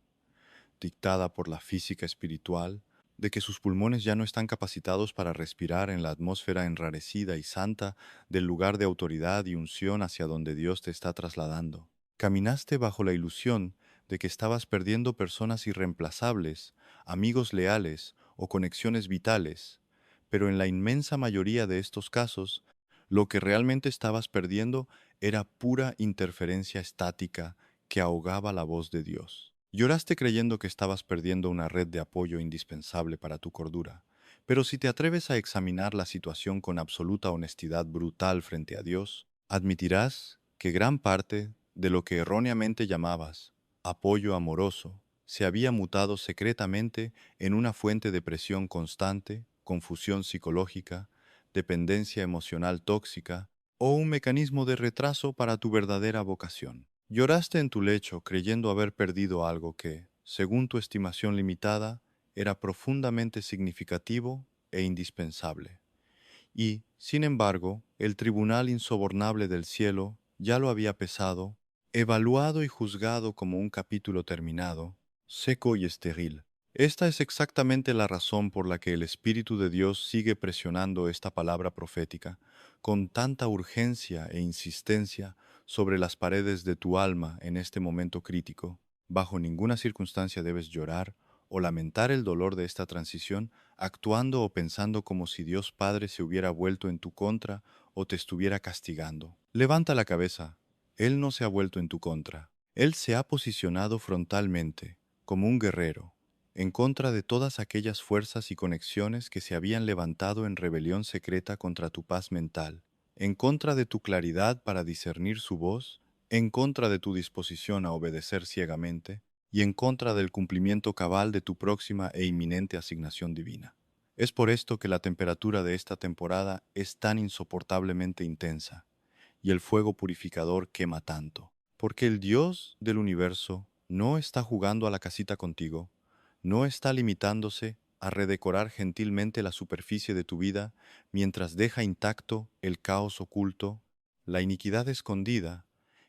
dictada por la física espiritual, de que sus pulmones ya no están capacitados para respirar en la atmósfera enrarecida y santa del lugar de autoridad y unción hacia donde Dios te está trasladando. Caminaste bajo la ilusión de que estabas perdiendo personas irreemplazables, amigos leales o conexiones vitales, pero en la inmensa mayoría de estos casos, lo que realmente estabas perdiendo era pura interferencia estática que ahogaba la voz de Dios. Lloraste creyendo que estabas perdiendo una red de apoyo indispensable para tu cordura, pero si te atreves a examinar la situación con absoluta honestidad brutal frente a Dios, admitirás que gran parte de lo que erróneamente llamabas apoyo amoroso se había mutado secretamente en una fuente de presión constante, confusión psicológica, dependencia emocional tóxica o un mecanismo de retraso para tu verdadera vocación. Lloraste en tu lecho creyendo haber perdido algo que, según tu estimación limitada, era profundamente significativo e indispensable. Y, sin embargo, el tribunal insobornable del cielo ya lo había pesado evaluado y juzgado como un capítulo terminado, seco y estéril. Esta es exactamente la razón por la que el Espíritu de Dios sigue presionando esta palabra profética con tanta urgencia e insistencia sobre las paredes de tu alma en este momento crítico. Bajo ninguna circunstancia debes llorar o lamentar el dolor de esta transición, actuando o pensando como si Dios Padre se hubiera vuelto en tu contra o te estuviera castigando. Levanta la cabeza. Él no se ha vuelto en tu contra. Él se ha posicionado frontalmente, como un guerrero, en contra de todas aquellas fuerzas y conexiones que se habían levantado en rebelión secreta contra tu paz mental, en contra de tu claridad para discernir su voz, en contra de tu disposición a obedecer ciegamente, y en contra del cumplimiento cabal de tu próxima e inminente asignación divina. Es por esto que la temperatura de esta temporada es tan insoportablemente intensa, y el fuego purificador quema tanto, porque el Dios del universo no está jugando a la casita contigo, no está limitándose a redecorar gentilmente la superficie de tu vida mientras deja intacto el caos oculto, la iniquidad escondida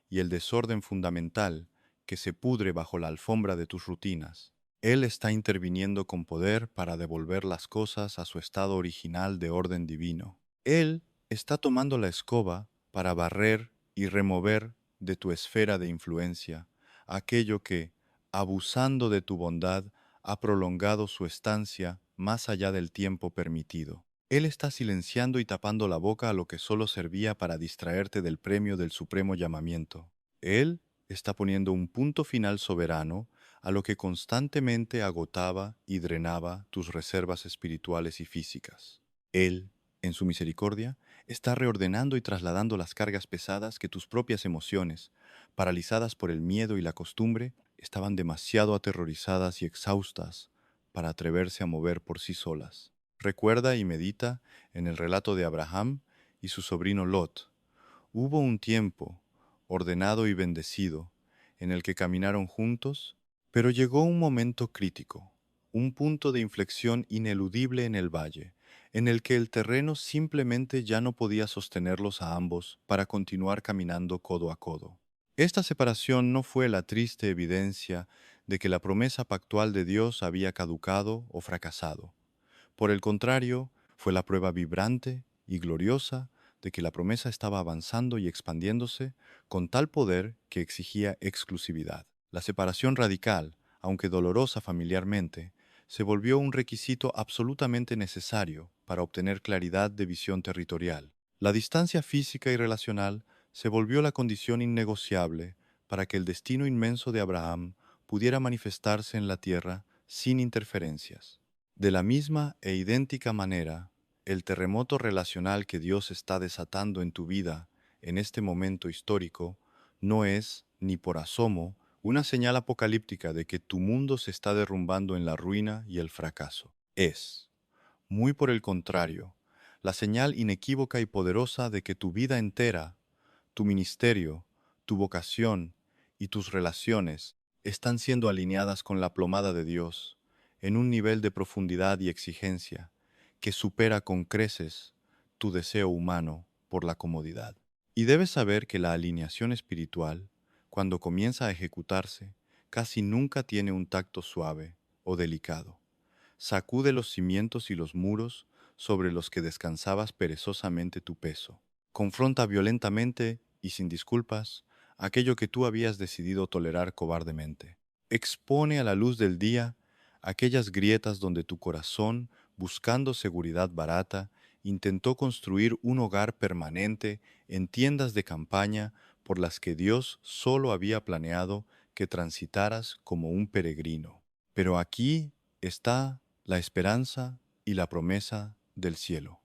y el desorden fundamental que se pudre bajo la alfombra de tus rutinas. Él está interviniendo con poder para devolver las cosas a su estado original de orden divino. Él está tomando la escoba para barrer y remover de tu esfera de influencia aquello que, abusando de tu bondad, ha prolongado su estancia más allá del tiempo permitido. Él está silenciando y tapando la boca a lo que solo servía para distraerte del premio del supremo llamamiento. Él está poniendo un punto final soberano a lo que constantemente agotaba y drenaba tus reservas espirituales y físicas. Él, en su misericordia, está reordenando y trasladando las cargas pesadas que tus propias emociones, paralizadas por el miedo y la costumbre, estaban demasiado aterrorizadas y exhaustas para atreverse a mover por sí solas. Recuerda y medita en el relato de Abraham y su sobrino Lot. Hubo un tiempo, ordenado y bendecido, en el que caminaron juntos, pero llegó un momento crítico, un punto de inflexión ineludible en el valle, en el que el terreno simplemente ya no podía sostenerlos a ambos para continuar caminando codo a codo. Esta separación no fue la triste evidencia de que la promesa pactual de Dios había caducado o fracasado. Por el contrario, fue la prueba vibrante y gloriosa de que la promesa estaba avanzando y expandiéndose con tal poder que exigía exclusividad. La separación radical, aunque dolorosa familiarmente, se volvió un requisito absolutamente necesario para obtener claridad de visión territorial. La distancia física y relacional se volvió la condición innegociable para que el destino inmenso de Abraham pudiera manifestarse en la tierra sin interferencias. De la misma e idéntica manera, el terremoto relacional que Dios está desatando en tu vida en este momento histórico no es, ni por asomo, una señal apocalíptica de que tu mundo se está derrumbando en la ruina y el fracaso. Es, muy por el contrario, la señal inequívoca y poderosa de que tu vida entera, tu ministerio, tu vocación y tus relaciones están siendo alineadas con la plomada de Dios en un nivel de profundidad y exigencia que supera con creces tu deseo humano por la comodidad. Y debes saber que la alineación espiritual, cuando comienza a ejecutarse, casi nunca tiene un tacto suave o delicado. Sacude los cimientos y los muros sobre los que descansabas perezosamente tu peso. Confronta violentamente y sin disculpas aquello que tú habías decidido tolerar cobardemente. Expone a la luz del día aquellas grietas donde tu corazón, buscando seguridad barata, intentó construir un hogar permanente en tiendas de campaña por las que Dios solo había planeado que transitaras como un peregrino. Pero aquí está la esperanza y la promesa del cielo.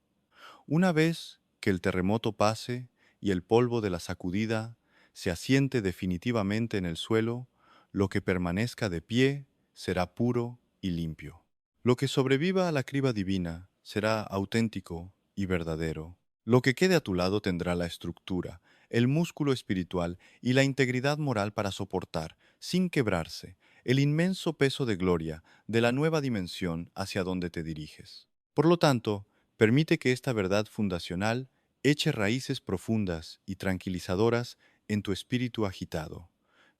Una vez que el terremoto pase y el polvo de la sacudida se asiente definitivamente en el suelo, lo que permanezca de pie será puro y limpio. Lo que sobreviva a la criba divina será auténtico y verdadero. Lo que quede a tu lado tendrá la estructura, el músculo espiritual y la integridad moral para soportar, sin quebrarse, el inmenso peso de gloria de la nueva dimensión hacia donde te diriges. Por lo tanto, permite que esta verdad fundacional eche raíces profundas y tranquilizadoras en tu espíritu agitado.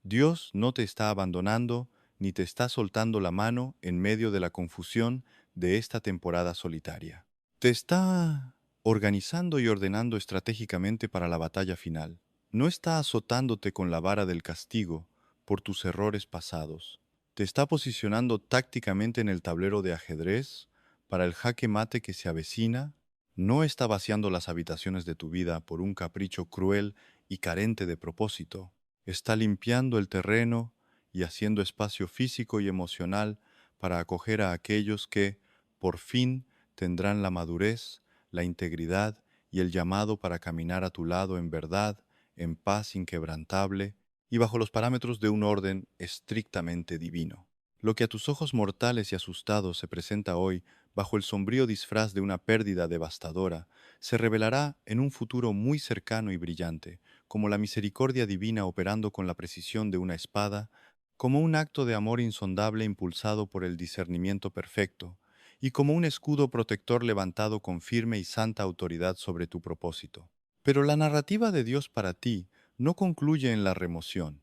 Dios no te está abandonando ni te está soltando la mano en medio de la confusión de esta temporada solitaria. Te está organizando y ordenando estratégicamente para la batalla final. No está azotándote con la vara del castigo por tus errores pasados. Te está posicionando tácticamente en el tablero de ajedrez para el jaque mate que se avecina. No está vaciando las habitaciones de tu vida por un capricho cruel y carente de propósito. Está limpiando el terreno y haciendo espacio físico y emocional para acoger a aquellos que, por fin, tendrán la madurez, la integridad y el llamado para caminar a tu lado en verdad, en paz inquebrantable y bajo los parámetros de un orden estrictamente divino. Lo que a tus ojos mortales y asustados se presenta hoy bajo el sombrío disfraz de una pérdida devastadora, se revelará en un futuro muy cercano y brillante, como la misericordia divina operando con la precisión de una espada, como un acto de amor insondable impulsado por el discernimiento perfecto, y como un escudo protector levantado con firme y santa autoridad sobre tu propósito. Pero la narrativa de Dios para ti no concluye en la remoción.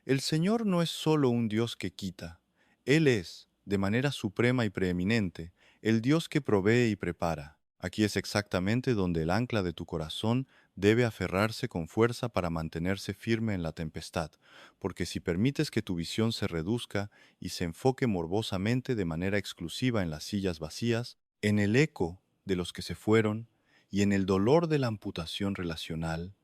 El Señor no es solo un Dios que quita, Él es, de manera suprema y preeminente, el Dios que provee y prepara. Aquí es exactamente donde el ancla de tu corazón debe aferrarse con fuerza para mantenerse firme en la tempestad, porque si permites que tu visión se reduzca y se enfoque morbosamente de manera exclusiva en las sillas vacías, en el eco de los que se fueron y en el dolor de la amputación relacional,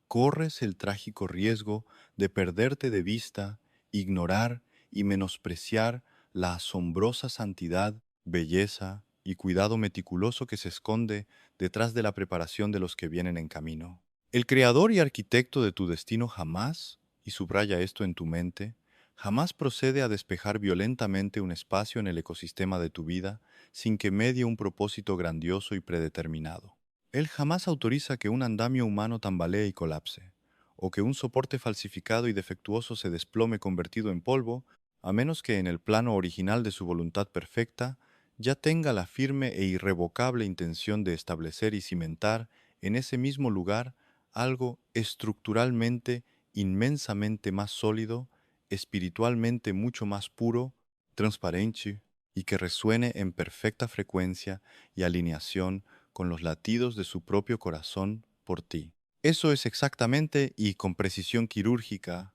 corres el trágico riesgo de perderte de vista, ignorar y menospreciar la asombrosa santidad, belleza y cuidado meticuloso que se esconde detrás de la preparación de los que vienen en camino. El creador y arquitecto de tu destino jamás, y subraya esto en tu mente, jamás procede a despejar violentamente un espacio en el ecosistema de tu vida sin que medie un propósito grandioso y predeterminado. Él jamás autoriza que un andamio humano tambalee y colapse, o que un soporte falsificado y defectuoso se desplome convertido en polvo, a menos que en el plano original de su voluntad perfecta ya tenga la firme e irrevocable intención de establecer y cimentar en ese mismo lugar algo estructuralmente inmensamente más sólido, espiritualmente mucho más puro, transparente y que resuene en perfecta frecuencia y alineación con los latidos de su propio corazón por ti. Eso es exactamente y con precisión quirúrgica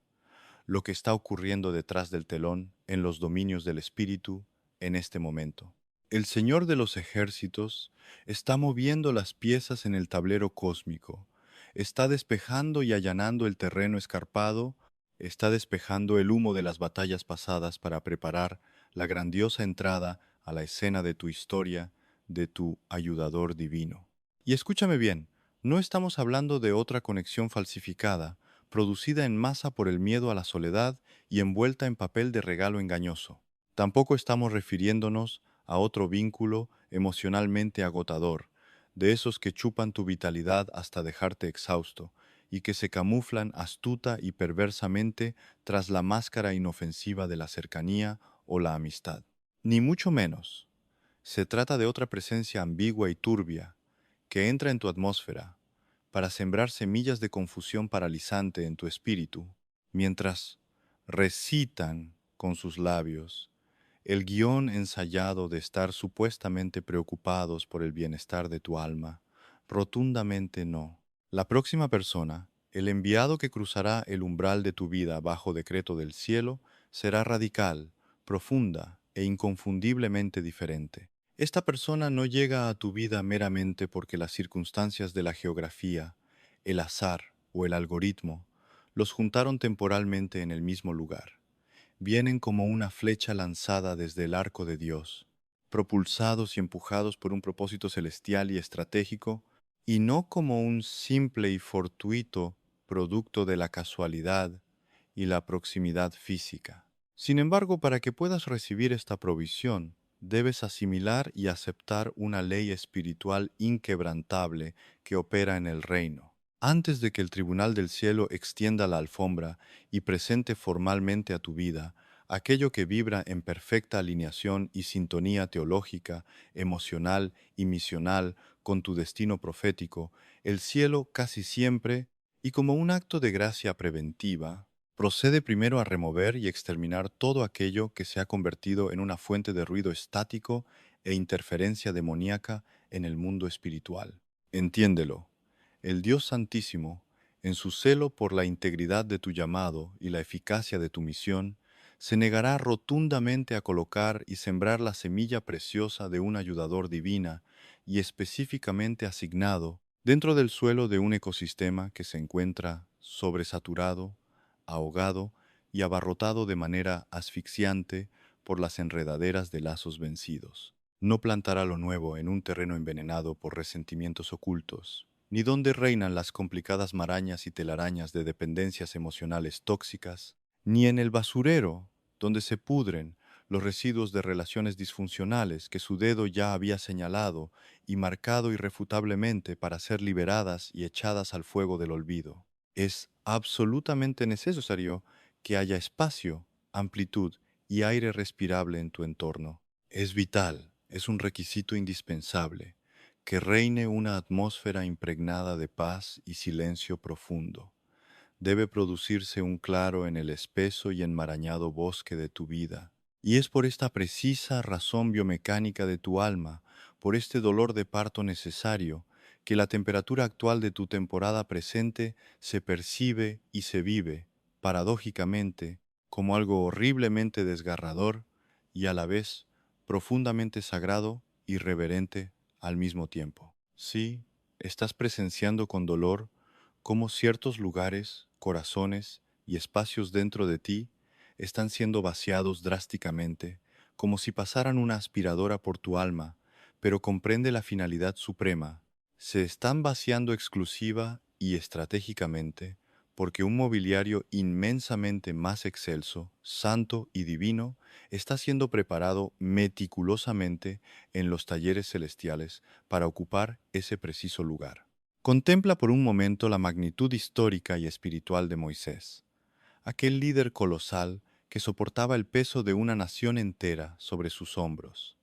lo que está ocurriendo detrás del telón en los dominios del espíritu en este momento. El Señor de los ejércitos está moviendo las piezas en el tablero cósmico, está despejando y allanando el terreno escarpado, está despejando el humo de las batallas pasadas para preparar la grandiosa entrada a la escena de tu historia, de tu ayudador divino. Y escúchame bien, no estamos hablando de otra conexión falsificada, producida en masa por el miedo a la soledad y envuelta en papel de regalo engañoso. Tampoco estamos refiriéndonos a otro vínculo emocionalmente agotador, de esos que chupan tu vitalidad hasta dejarte exhausto y que se camuflan astuta y perversamente tras la máscara inofensiva de la cercanía o la amistad. Ni mucho menos. Se trata de otra presencia ambigua y turbia que entra en tu atmósfera para sembrar semillas de confusión paralizante en tu espíritu, mientras recitan con sus labios el guión ensayado de estar supuestamente preocupados por el bienestar de tu alma. Rotundamente no. La próxima persona, el enviado que cruzará el umbral de tu vida bajo decreto del cielo, será radical, profunda e inconfundiblemente diferente. Esta persona no llega a tu vida meramente porque las circunstancias de la geografía, el azar o el algoritmo los juntaron temporalmente en el mismo lugar. Vienen como una flecha lanzada desde el arco de Dios, propulsados y empujados por un propósito celestial y estratégico, y no como un simple y fortuito producto de la casualidad y la proximidad física. Sin embargo, para que puedas recibir esta provisión, debes asimilar y aceptar una ley espiritual inquebrantable que opera en el reino. Antes de que el tribunal del cielo extienda la alfombra y presente formalmente a tu vida aquello que vibra en perfecta alineación y sintonía teológica, emocional y misional con tu destino profético, el cielo casi siempre, Y como un acto de gracia preventiva, procede primero a remover y exterminar todo aquello que se ha convertido en una fuente de ruido estático e interferencia demoníaca en el mundo espiritual. Entiéndelo, el Dios Santísimo, en su celo por la integridad de tu llamado y la eficacia de tu misión, se negará rotundamente a colocar y sembrar la semilla preciosa de un ayudador divina y específicamente asignado dentro del suelo de un ecosistema que se encuentra sobresaturado, ahogado y abarrotado de manera asfixiante por las enredaderas de lazos vencidos. No plantará lo nuevo en un terreno envenenado por resentimientos ocultos, ni donde reinan las complicadas marañas y telarañas de dependencias emocionales tóxicas, ni en el basurero, donde se pudren los residuos de relaciones disfuncionales que su dedo ya había señalado y marcado irrefutablemente para ser liberadas y echadas al fuego del olvido. Es absolutamente necesario que haya espacio, amplitud y aire respirable en tu entorno. Es vital, es un requisito indispensable, que reine una atmósfera impregnada de paz y silencio profundo. Debe producirse un claro en el espeso y enmarañado bosque de tu vida. Y es por esta precisa razón biomecánica de tu alma, por este dolor de parto necesario, que la temperatura actual de tu temporada presente se percibe y se vive, paradójicamente, como algo horriblemente desgarrador y a la vez profundamente sagrado y reverente al mismo tiempo. Sí, estás presenciando con dolor cómo ciertos lugares, corazones y espacios dentro de ti están siendo vaciados drásticamente, como si pasaran una aspiradora por tu alma, pero comprende la finalidad suprema. Se están vaciando exclusiva y estratégicamente porque un mobiliario inmensamente más excelso, santo y divino está siendo preparado meticulosamente en los talleres celestiales para ocupar ese preciso lugar. Contempla por un momento la magnitud histórica y espiritual de Moisés, aquel líder colosal que soportaba el peso de una nación entera sobre sus hombros.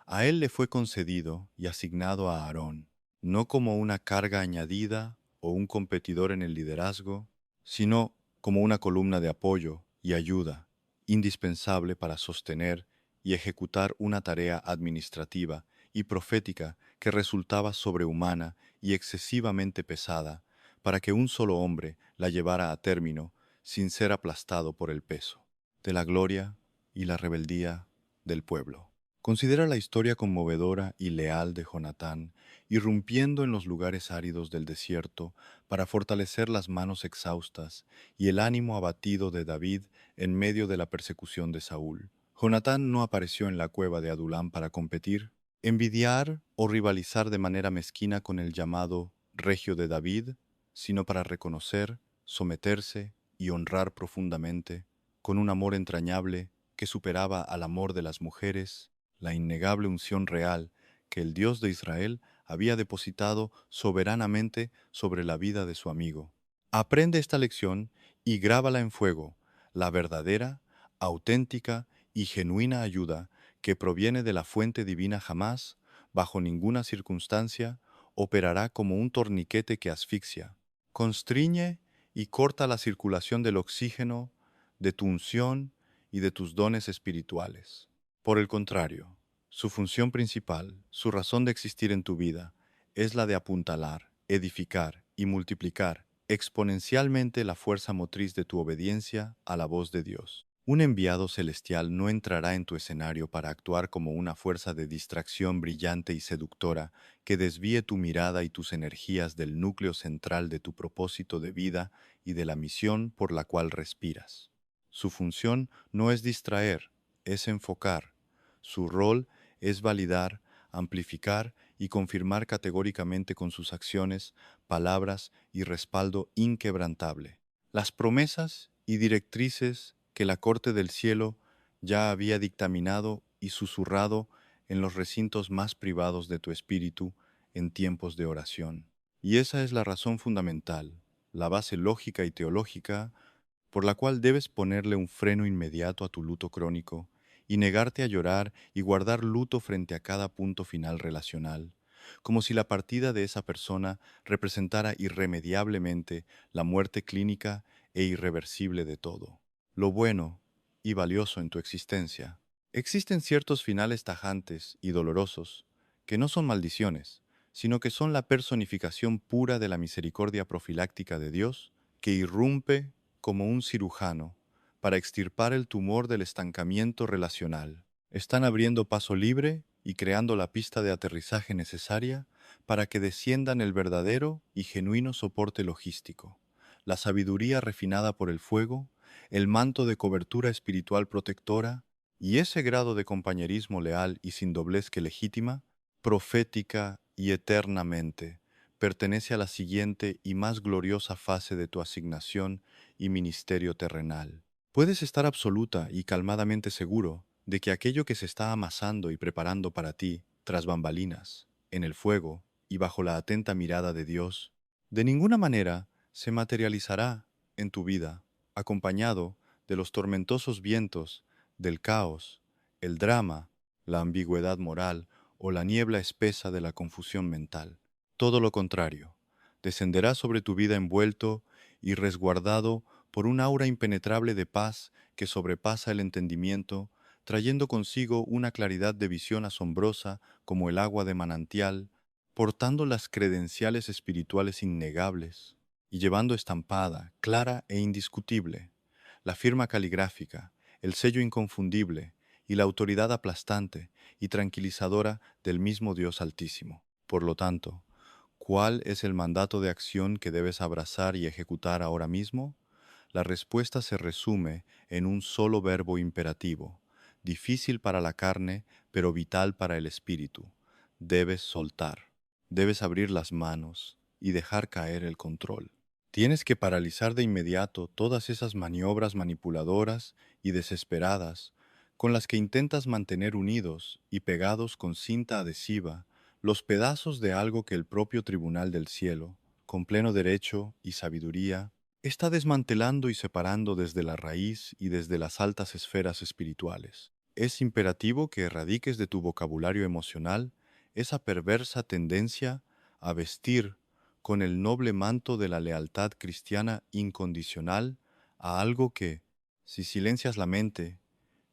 A él le fue concedido y asignado a Aarón, no como una carga añadida o un competidor en el liderazgo, sino como una columna de apoyo y ayuda, indispensable para sostener y ejecutar una tarea administrativa y profética que resultaba sobrehumana y excesivamente pesada para que un solo hombre la llevara a término sin ser aplastado por el peso de la gloria y la rebeldía del pueblo. Considera la historia conmovedora y leal de Jonatán, irrumpiendo en los lugares áridos del desierto para fortalecer las manos exhaustas y el ánimo abatido de David en medio de la persecución de Saúl. Jonatán no apareció en la cueva de Adulám para competir, envidiar o rivalizar de manera mezquina con el llamado Regio de David, sino para reconocer, someterse y honrar profundamente, con un amor entrañable que superaba al amor de las mujeres, la innegable unción real que el Dios de Israel había depositado soberanamente sobre la vida de su amigo. Aprende esta lección y grábala en fuego, la verdadera, auténtica y genuina ayuda que proviene de la fuente divina jamás, bajo ninguna circunstancia, operará como un torniquete que asfixia. Constriñe y corta la circulación del oxígeno, de tu unción y de tus dones espirituales. Por el contrario, su función principal, su razón de existir en tu vida, es la de apuntalar, edificar y multiplicar exponencialmente la fuerza motriz de tu obediencia a la voz de Dios. Un enviado celestial no entrará en tu escenario para actuar como una fuerza de distracción brillante y seductora que desvíe tu mirada y tus energías del núcleo central de tu propósito de vida y de la misión por la cual respiras. Su función no es distraer, es enfocar. Su rol es validar, amplificar y confirmar categóricamente con sus acciones, palabras y respaldo inquebrantable las promesas y directrices que la corte del cielo ya había dictaminado y susurrado en los recintos más privados de tu espíritu en tiempos de oración. Y esa es la razón fundamental, la base lógica y teológica por la cual debes ponerle un freno inmediato a tu luto crónico y negarte a llorar y guardar luto frente a cada punto final relacional, como si la partida de esa persona representara irremediablemente la muerte clínica e irreversible de todo. Lo bueno y valioso en tu existencia. Existen ciertos finales tajantes y dolorosos que no son maldiciones, sino que son la personificación pura de la misericordia profiláctica de Dios que irrumpe como un cirujano para extirpar el tumor del estancamiento relacional. Están abriendo paso libre y creando la pista de aterrizaje necesaria para que desciendan el verdadero y genuino soporte logístico, la sabiduría refinada por el fuego, el manto de cobertura espiritual protectora y ese grado de compañerismo leal y sin doblez que legítima, profética y eternamente, pertenece a la siguiente y más gloriosa fase de tu asignación y ministerio terrenal. Puedes estar absoluta y calmadamente seguro de que aquello que se está amasando y preparando para ti, tras bambalinas, en el fuego y bajo la atenta mirada de Dios, de ninguna manera se materializará en tu vida, acompañado de los tormentosos vientos del caos, el drama, la ambigüedad moral o la niebla espesa de la confusión mental. Todo lo contrario, descenderá sobre tu vida envuelto y resguardado por un aura impenetrable de paz que sobrepasa el entendimiento, trayendo consigo una claridad de visión asombrosa como el agua de manantial, portando las credenciales espirituales innegables y llevando estampada, clara e indiscutible, la firma caligráfica, el sello inconfundible y la autoridad aplastante y tranquilizadora del mismo Dios Altísimo. Por lo tanto, ¿cuál es el mandato de acción que debes abrazar y ejecutar ahora mismo? La respuesta se resume en un solo verbo imperativo, difícil para la carne, pero vital para el espíritu. Debes soltar, debes abrir las manos y dejar caer el control. Tienes que paralizar de inmediato todas esas maniobras manipuladoras y desesperadas con las que intentas mantener unidos y pegados con cinta adhesiva los pedazos de algo que el propio Tribunal del Cielo, con pleno derecho y sabiduría, está desmantelando y separando desde la raíz y desde las altas esferas espirituales. Es imperativo que erradiques de tu vocabulario emocional esa perversa tendencia a vestir con el noble manto de la lealtad cristiana incondicional a algo que, si silencias la mente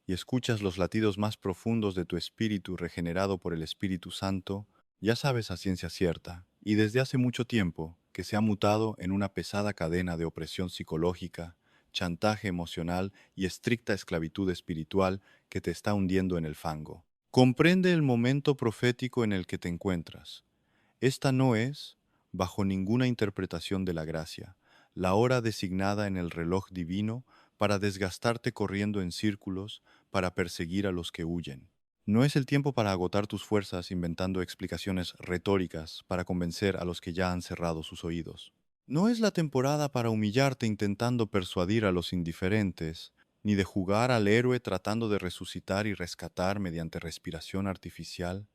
y escuchas los latidos más profundos de tu espíritu regenerado por el Espíritu Santo, ya sabes a ciencia cierta, y desde hace mucho tiempo, que se ha mutado en una pesada cadena de opresión psicológica, chantaje emocional y estricta esclavitud espiritual que te está hundiendo en el fango. Comprende el momento profético en el que te encuentras. Esta no es, bajo ninguna interpretación de la gracia, la hora designada en el reloj divino para desgastarte corriendo en círculos para perseguir a los que huyen. No es el tiempo para agotar tus fuerzas inventando explicaciones retóricas para convencer a los que ya han cerrado sus oídos. No es la temporada para humillarte intentando persuadir a los indiferentes, ni de jugar al héroe tratando de resucitar y rescatar mediante respiración artificial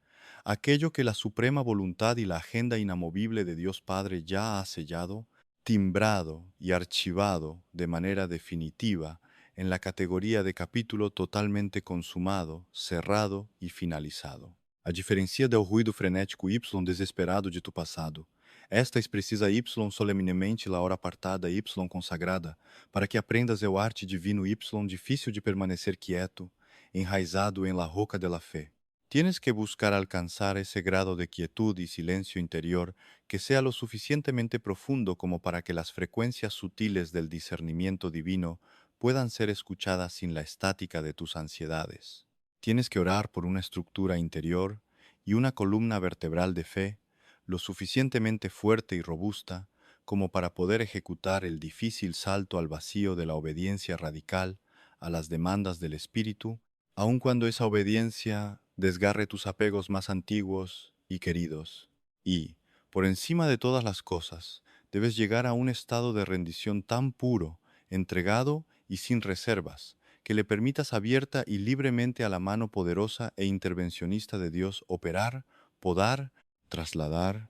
aquello que la suprema voluntad y la agenda inamovible de Dios Padre ya ha sellado, timbrado y archivado de manera definitiva en la categoría de capítulo totalmente consumado, cerrado y finalizado. A diferencia del ruído frenético Y desesperado de tu passado, esta es precisa Y solenemente la hora apartada Y consagrada, para que aprendas el arte divino Y difícil de permanecer quieto, enraizado en la roca de la fe. Tienes que buscar alcanzar ese grado de quietud y silencio interior que sea lo suficientemente profundo como para que las frecuencias sutiles del discernimiento divino puedan ser escuchadas sin la estática de tus ansiedades. Tienes que orar por una estructura interior y una columna vertebral de fe lo suficientemente fuerte y robusta como para poder ejecutar el difícil salto al vacío de la obediencia radical a las demandas del espíritu, aun cuando esa obediencia desgarre tus apegos más antiguos y queridos. Y, por encima de todas las cosas, debes llegar a un estado de rendición tan puro, entregado y sin reservas, que le permitas abierta y libremente a la mano poderosa e intervencionista de Dios operar, podar, trasladar,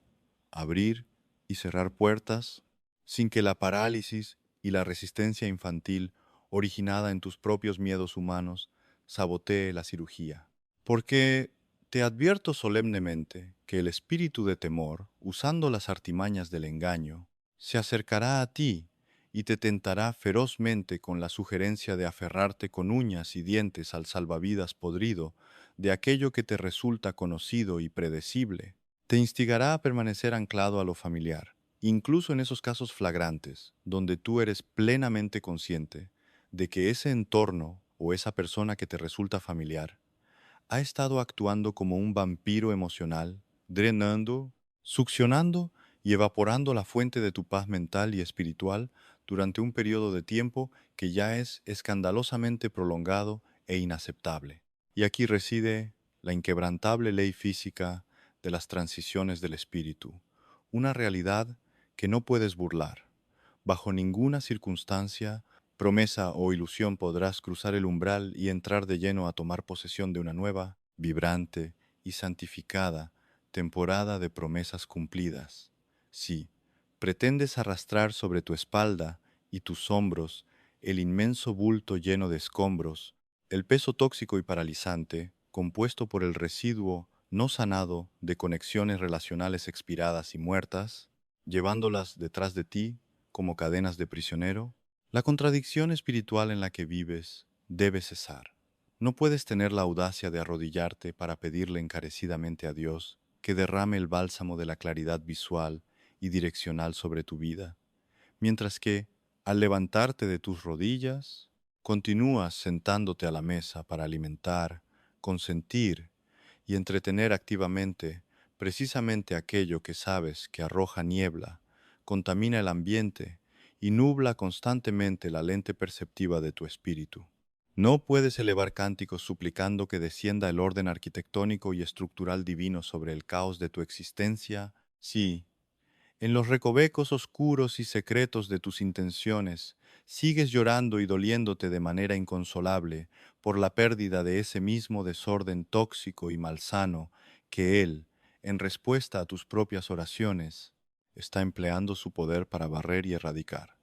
abrir y cerrar puertas, sin que la parálisis y la resistencia infantil, originada en tus propios miedos humanos, sabotee la cirugía. Porque Te advierto solemnemente que el espíritu de temor, usando las artimañas del engaño, se acercará a ti y te tentará ferozmente con la sugerencia de aferrarte con uñas y dientes al salvavidas podrido de aquello que te resulta conocido y predecible. Te instigará a permanecer anclado a lo familiar, incluso en esos casos flagrantes, donde tú eres plenamente consciente de que ese entorno o esa persona que te resulta familiar ha estado actuando como un vampiro emocional, drenando, succionando y evaporando la fuente de tu paz mental y espiritual durante un periodo de tiempo que ya es escandalosamente prolongado e inaceptable. Y aquí reside la inquebrantable ley física de las transiciones del espíritu, una realidad que no puedes burlar. Bajo ninguna circunstancia, promesa o ilusión podrás cruzar el umbral y entrar de lleno a tomar posesión de una nueva, vibrante y santificada temporada de promesas cumplidas. Si pretendes arrastrar sobre tu espalda y tus hombros el inmenso bulto lleno de escombros, el peso tóxico y paralizante, compuesto por el residuo no sanado de conexiones relacionales expiradas y muertas, llevándolas detrás de ti como cadenas de prisionero, la contradicción espiritual en la que vives debe cesar. No puedes tener la audacia de arrodillarte para pedirle encarecidamente a Dios que derrame el bálsamo de la claridad visual y direccional sobre tu vida, mientras que, al levantarte de tus rodillas, continúas sentándote a la mesa para alimentar, consentir y entretener activamente precisamente aquello que sabes que arroja niebla, contamina el ambiente y nubla constantemente la lente perceptiva de tu espíritu. No puedes elevar cánticos suplicando que descienda el orden arquitectónico y estructural divino sobre el caos de tu existencia si, en los recovecos oscuros y secretos de tus intenciones, sigues llorando y doliéndote de manera inconsolable por la pérdida de ese mismo desorden tóxico y malsano que Él, en respuesta a tus propias oraciones, está empleando su poder para barrer y erradicar.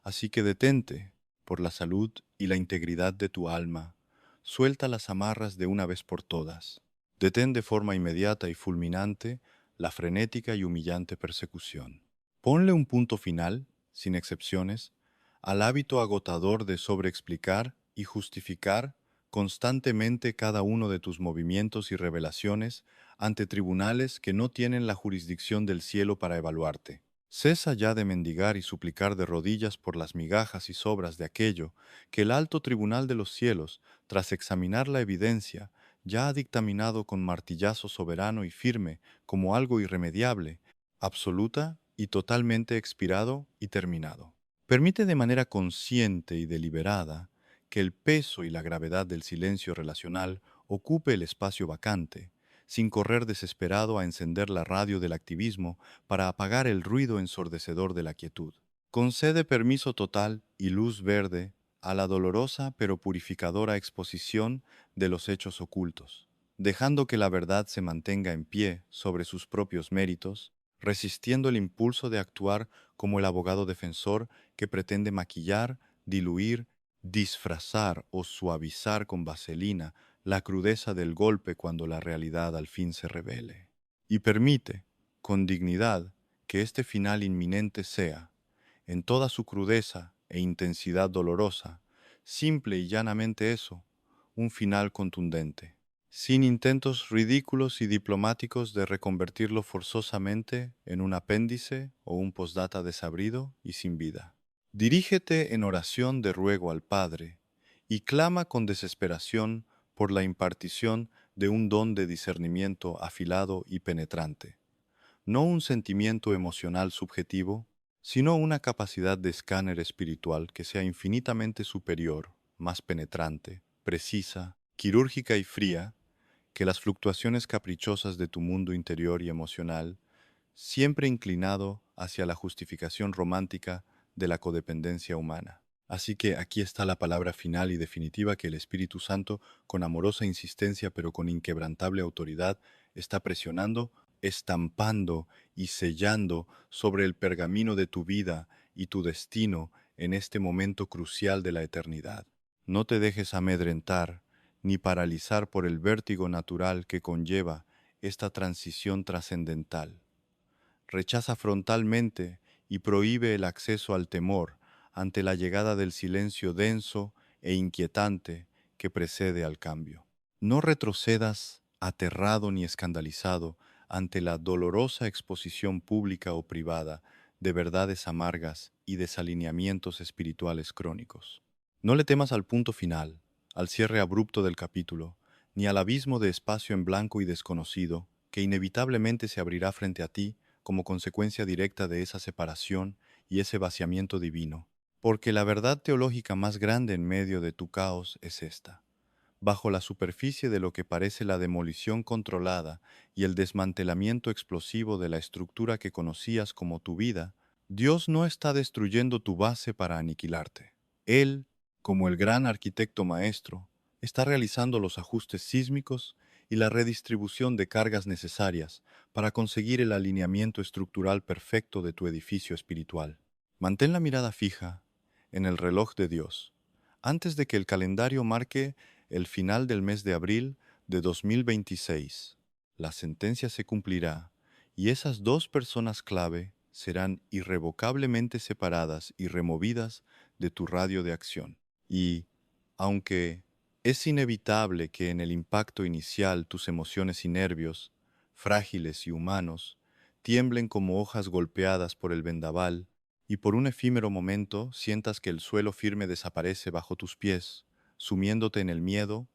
Así que detente, por la salud y la integridad de tu alma, suelta las amarras de una vez por todas. Detén de forma inmediata y fulminante la frenética y humillante persecución. Ponle un punto final, sin excepciones, al hábito agotador de sobreexplicar y justificar constantemente cada uno de tus movimientos y revelaciones ante tribunales que no tienen la jurisdicción del cielo para evaluarte. Cesa ya de mendigar y suplicar de rodillas por las migajas y sobras de aquello que el alto tribunal de los cielos, tras examinar la evidencia, ya ha dictaminado con martillazo soberano y firme como algo irremediable, absoluta y totalmente expirado y terminado. Permite de manera consciente y deliberada que el peso y la gravedad del silencio relacional ocupe el espacio vacante, sin correr desesperado a encender la radio del activismo para apagar el ruido ensordecedor de la quietud. Concede permiso total y luz verde a la dolorosa pero purificadora exposición de los hechos ocultos, dejando que la verdad se mantenga en pie sobre sus propios méritos, resistiendo el impulso de actuar como el abogado defensor que pretende maquillar, diluir, disfrazar o suavizar con vaselina la crudeza del golpe cuando la realidad al fin se revele. Y permite, con dignidad, que este final inminente sea, en toda su crudeza e intensidad dolorosa, simple y llanamente eso, un final contundente, sin intentos ridículos y diplomáticos de reconvertirlo forzosamente en un apéndice o un postdata desabrido y sin vida. Dirígete en oración de ruego al Padre y clama con desesperación por la impartición de un don de discernimiento afilado y penetrante, no un sentimiento emocional subjetivo, sino una capacidad de escáner espiritual que sea infinitamente superior, más penetrante, precisa, quirúrgica y fría que las fluctuaciones caprichosas de tu mundo interior y emocional, siempre inclinado hacia la justificación romántica de la codependencia humana. Así que aquí está la palabra final y definitiva que el Espíritu Santo, con amorosa insistencia pero con inquebrantable autoridad, está presionando, estampando y sellando sobre el pergamino de tu vida y tu destino en este momento crucial de la eternidad. No te dejes amedrentar ni paralizar por el vértigo natural que conlleva esta transición trascendental. Rechaza frontalmente y prohíbe el acceso al temor ante la llegada del silencio denso e inquietante que precede al cambio. No retrocedas aterrado ni escandalizado ante la dolorosa exposición pública o privada de verdades amargas y desalineamientos espirituales crónicos. No le temas al punto final, al cierre abrupto del capítulo, ni al abismo de espacio en blanco y desconocido que inevitablemente se abrirá frente a ti como consecuencia directa de esa separación y ese vaciamiento divino, porque la verdad teológica más grande en medio de tu caos es esta. Bajo la superficie de lo que parece la demolición controlada y el desmantelamiento explosivo de la estructura que conocías como tu vida, Dios no está destruyendo tu base para aniquilarte. Él, como el gran arquitecto maestro, está realizando los ajustes sísmicos y la redistribución de cargas necesarias para conseguir el alineamiento estructural perfecto de tu edificio espiritual. Mantén la mirada fija en el reloj de Dios, antes de que el calendario marque el final del mes de abril de 2026. La sentencia se cumplirá y esas dos personas clave serán irrevocablemente separadas y removidas de tu radio de acción. Y, aunque es inevitable que en el impacto inicial tus emociones y nervios, frágiles y humanos, tiemblen como hojas golpeadas por el vendaval, y por un efímero momento sientas que el suelo firme desaparece bajo tus pies, sumiéndote en el miedo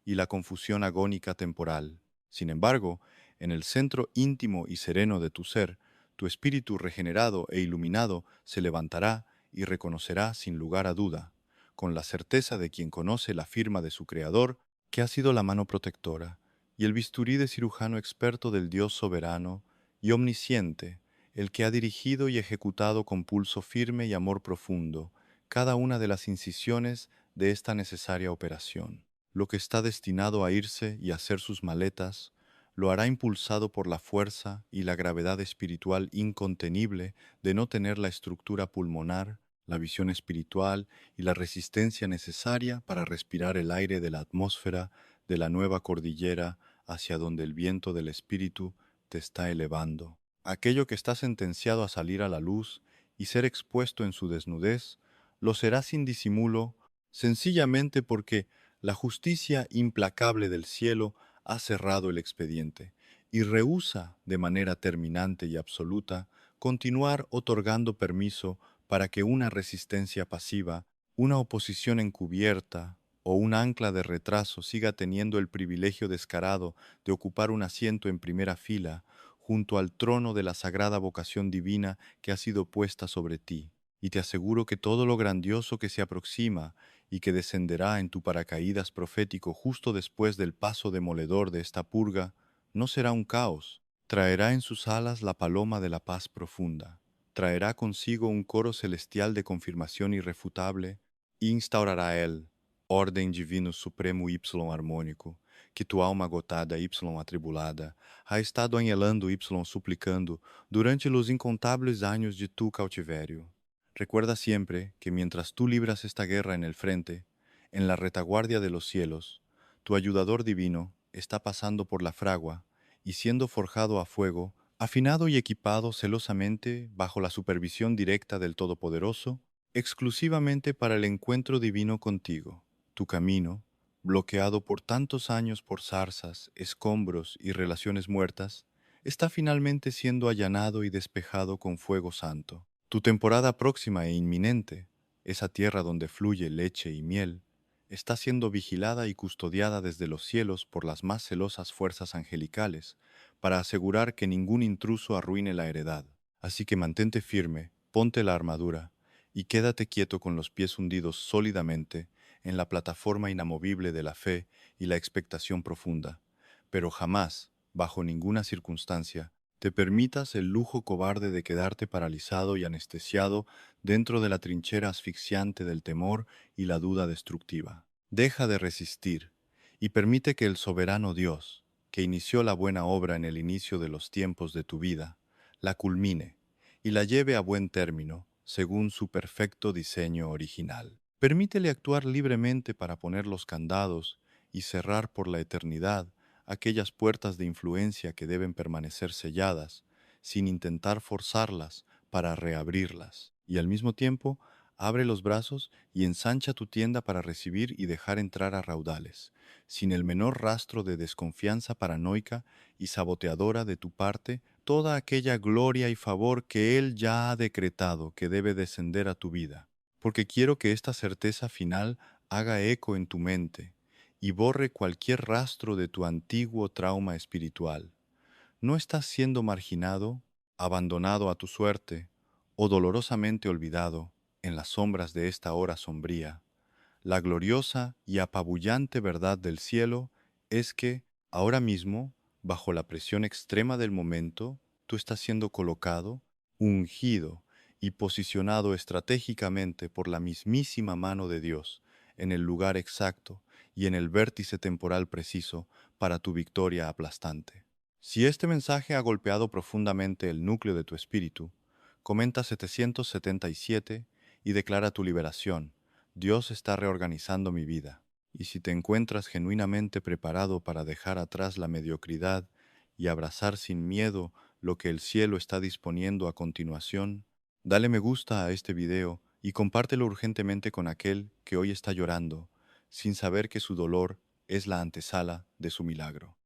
y la confusión agónica temporal. Sin embargo, en el centro íntimo y sereno de tu ser, tu espíritu regenerado e iluminado se levantará y reconocerá sin lugar a duda, con la certeza de quien conoce la firma de su Creador, que ha sido la mano protectora y el bisturí de cirujano experto del Dios soberano y omnisciente, el que ha dirigido y ejecutado con pulso firme y amor profundo cada una de las incisiones de esta necesaria operación. Lo que está destinado a irse y hacer sus maletas, lo hará impulsado por la fuerza y la gravedad espiritual incontenible de no tener la estructura pulmonar, la visión espiritual y la resistencia necesaria para respirar el aire de la atmósfera de la nueva cordillera hacia donde el viento del espíritu te está elevando. Aquello que está sentenciado a salir a la luz y ser expuesto en su desnudez, lo será sin disimulo, sencillamente porque la justicia implacable del cielo ha cerrado el expediente y rehúsa de manera terminante y absoluta continuar otorgando permiso para que una resistencia pasiva, una oposición encubierta o un ancla de retraso siga teniendo el privilegio descarado de ocupar un asiento en primera fila junto al trono de la sagrada vocación divina que ha sido puesta sobre ti. Y te aseguro que todo lo grandioso que se aproxima y que descenderá en tu paracaídas profético justo después del paso demoledor de esta purga, no será un caos, traerá en sus alas la paloma de la paz profunda, traerá consigo un coro celestial de confirmación irrefutable, e instaurará él, orden divino supremo y armônico, que tu alma agotada y atribulada ha estado anhelando y suplicando durante los incontables años de tu cautiverio. Recuerda siempre que mientras tú libras esta guerra en el frente, en la retaguardia de los cielos, tu ayudador divino está pasando por la fragua y siendo forjado a fuego, afinado y equipado celosamente bajo la supervisión directa del Todopoderoso, exclusivamente para el encuentro divino contigo. Tu camino, bloqueado por tantos años por zarzas, escombros y relaciones muertas, está finalmente siendo allanado y despejado con fuego santo. Tu temporada próxima e inminente, esa tierra donde fluye leche y miel, está siendo vigilada y custodiada desde los cielos por las más celosas fuerzas angelicales, para asegurar que ningún intruso arruine la heredad. Así que mantente firme, ponte la armadura, y quédate quieto con los pies hundidos sólidamente en la plataforma inamovible de la fe y la expectación profunda, pero jamás, bajo ninguna circunstancia, te permitas el lujo cobarde de quedarte paralizado y anestesiado dentro de la trinchera asfixiante del temor y la duda destructiva. Deja de resistir y permite que el soberano Dios, que inició la buena obra en el inicio de los tiempos de tu vida, la culmine y la lleve a buen término según su perfecto diseño original. Permítele actuar libremente para poner los candados y cerrar por la eternidad aquellas puertas de influencia que deben permanecer selladas, sin intentar forzarlas para reabrirlas. Y al mismo tiempo, abre los brazos y ensancha tu tienda para recibir y dejar entrar a raudales, sin el menor rastro de desconfianza paranoica y saboteadora de tu parte, toda aquella gloria y favor que Él ya ha decretado que debe descender a tu vida. Porque quiero que esta certeza final haga eco en tu mente y borre cualquier rastro de tu antiguo trauma espiritual. No estás siendo marginado, abandonado a tu suerte o dolorosamente olvidado en las sombras de esta hora sombría. La gloriosa y apabullante verdad del cielo es que, ahora mismo, bajo la presión extrema del momento, tú estás siendo colocado, ungido y posicionado estratégicamente por la mismísima mano de Dios en el lugar exacto y en el vértice temporal preciso para tu victoria aplastante. Si este mensaje ha golpeado profundamente el núcleo de tu espíritu, comenta 777 y declara tu liberación. Dios está reorganizando mi vida. Y si te encuentras genuinamente preparado para dejar atrás la mediocridad y abrazar sin miedo lo que el cielo está disponiendo a continuación, dale me gusta a este video y compártelo urgentemente con aquel que hoy está llorando, sin saber que su dolor es la antesala de su milagro.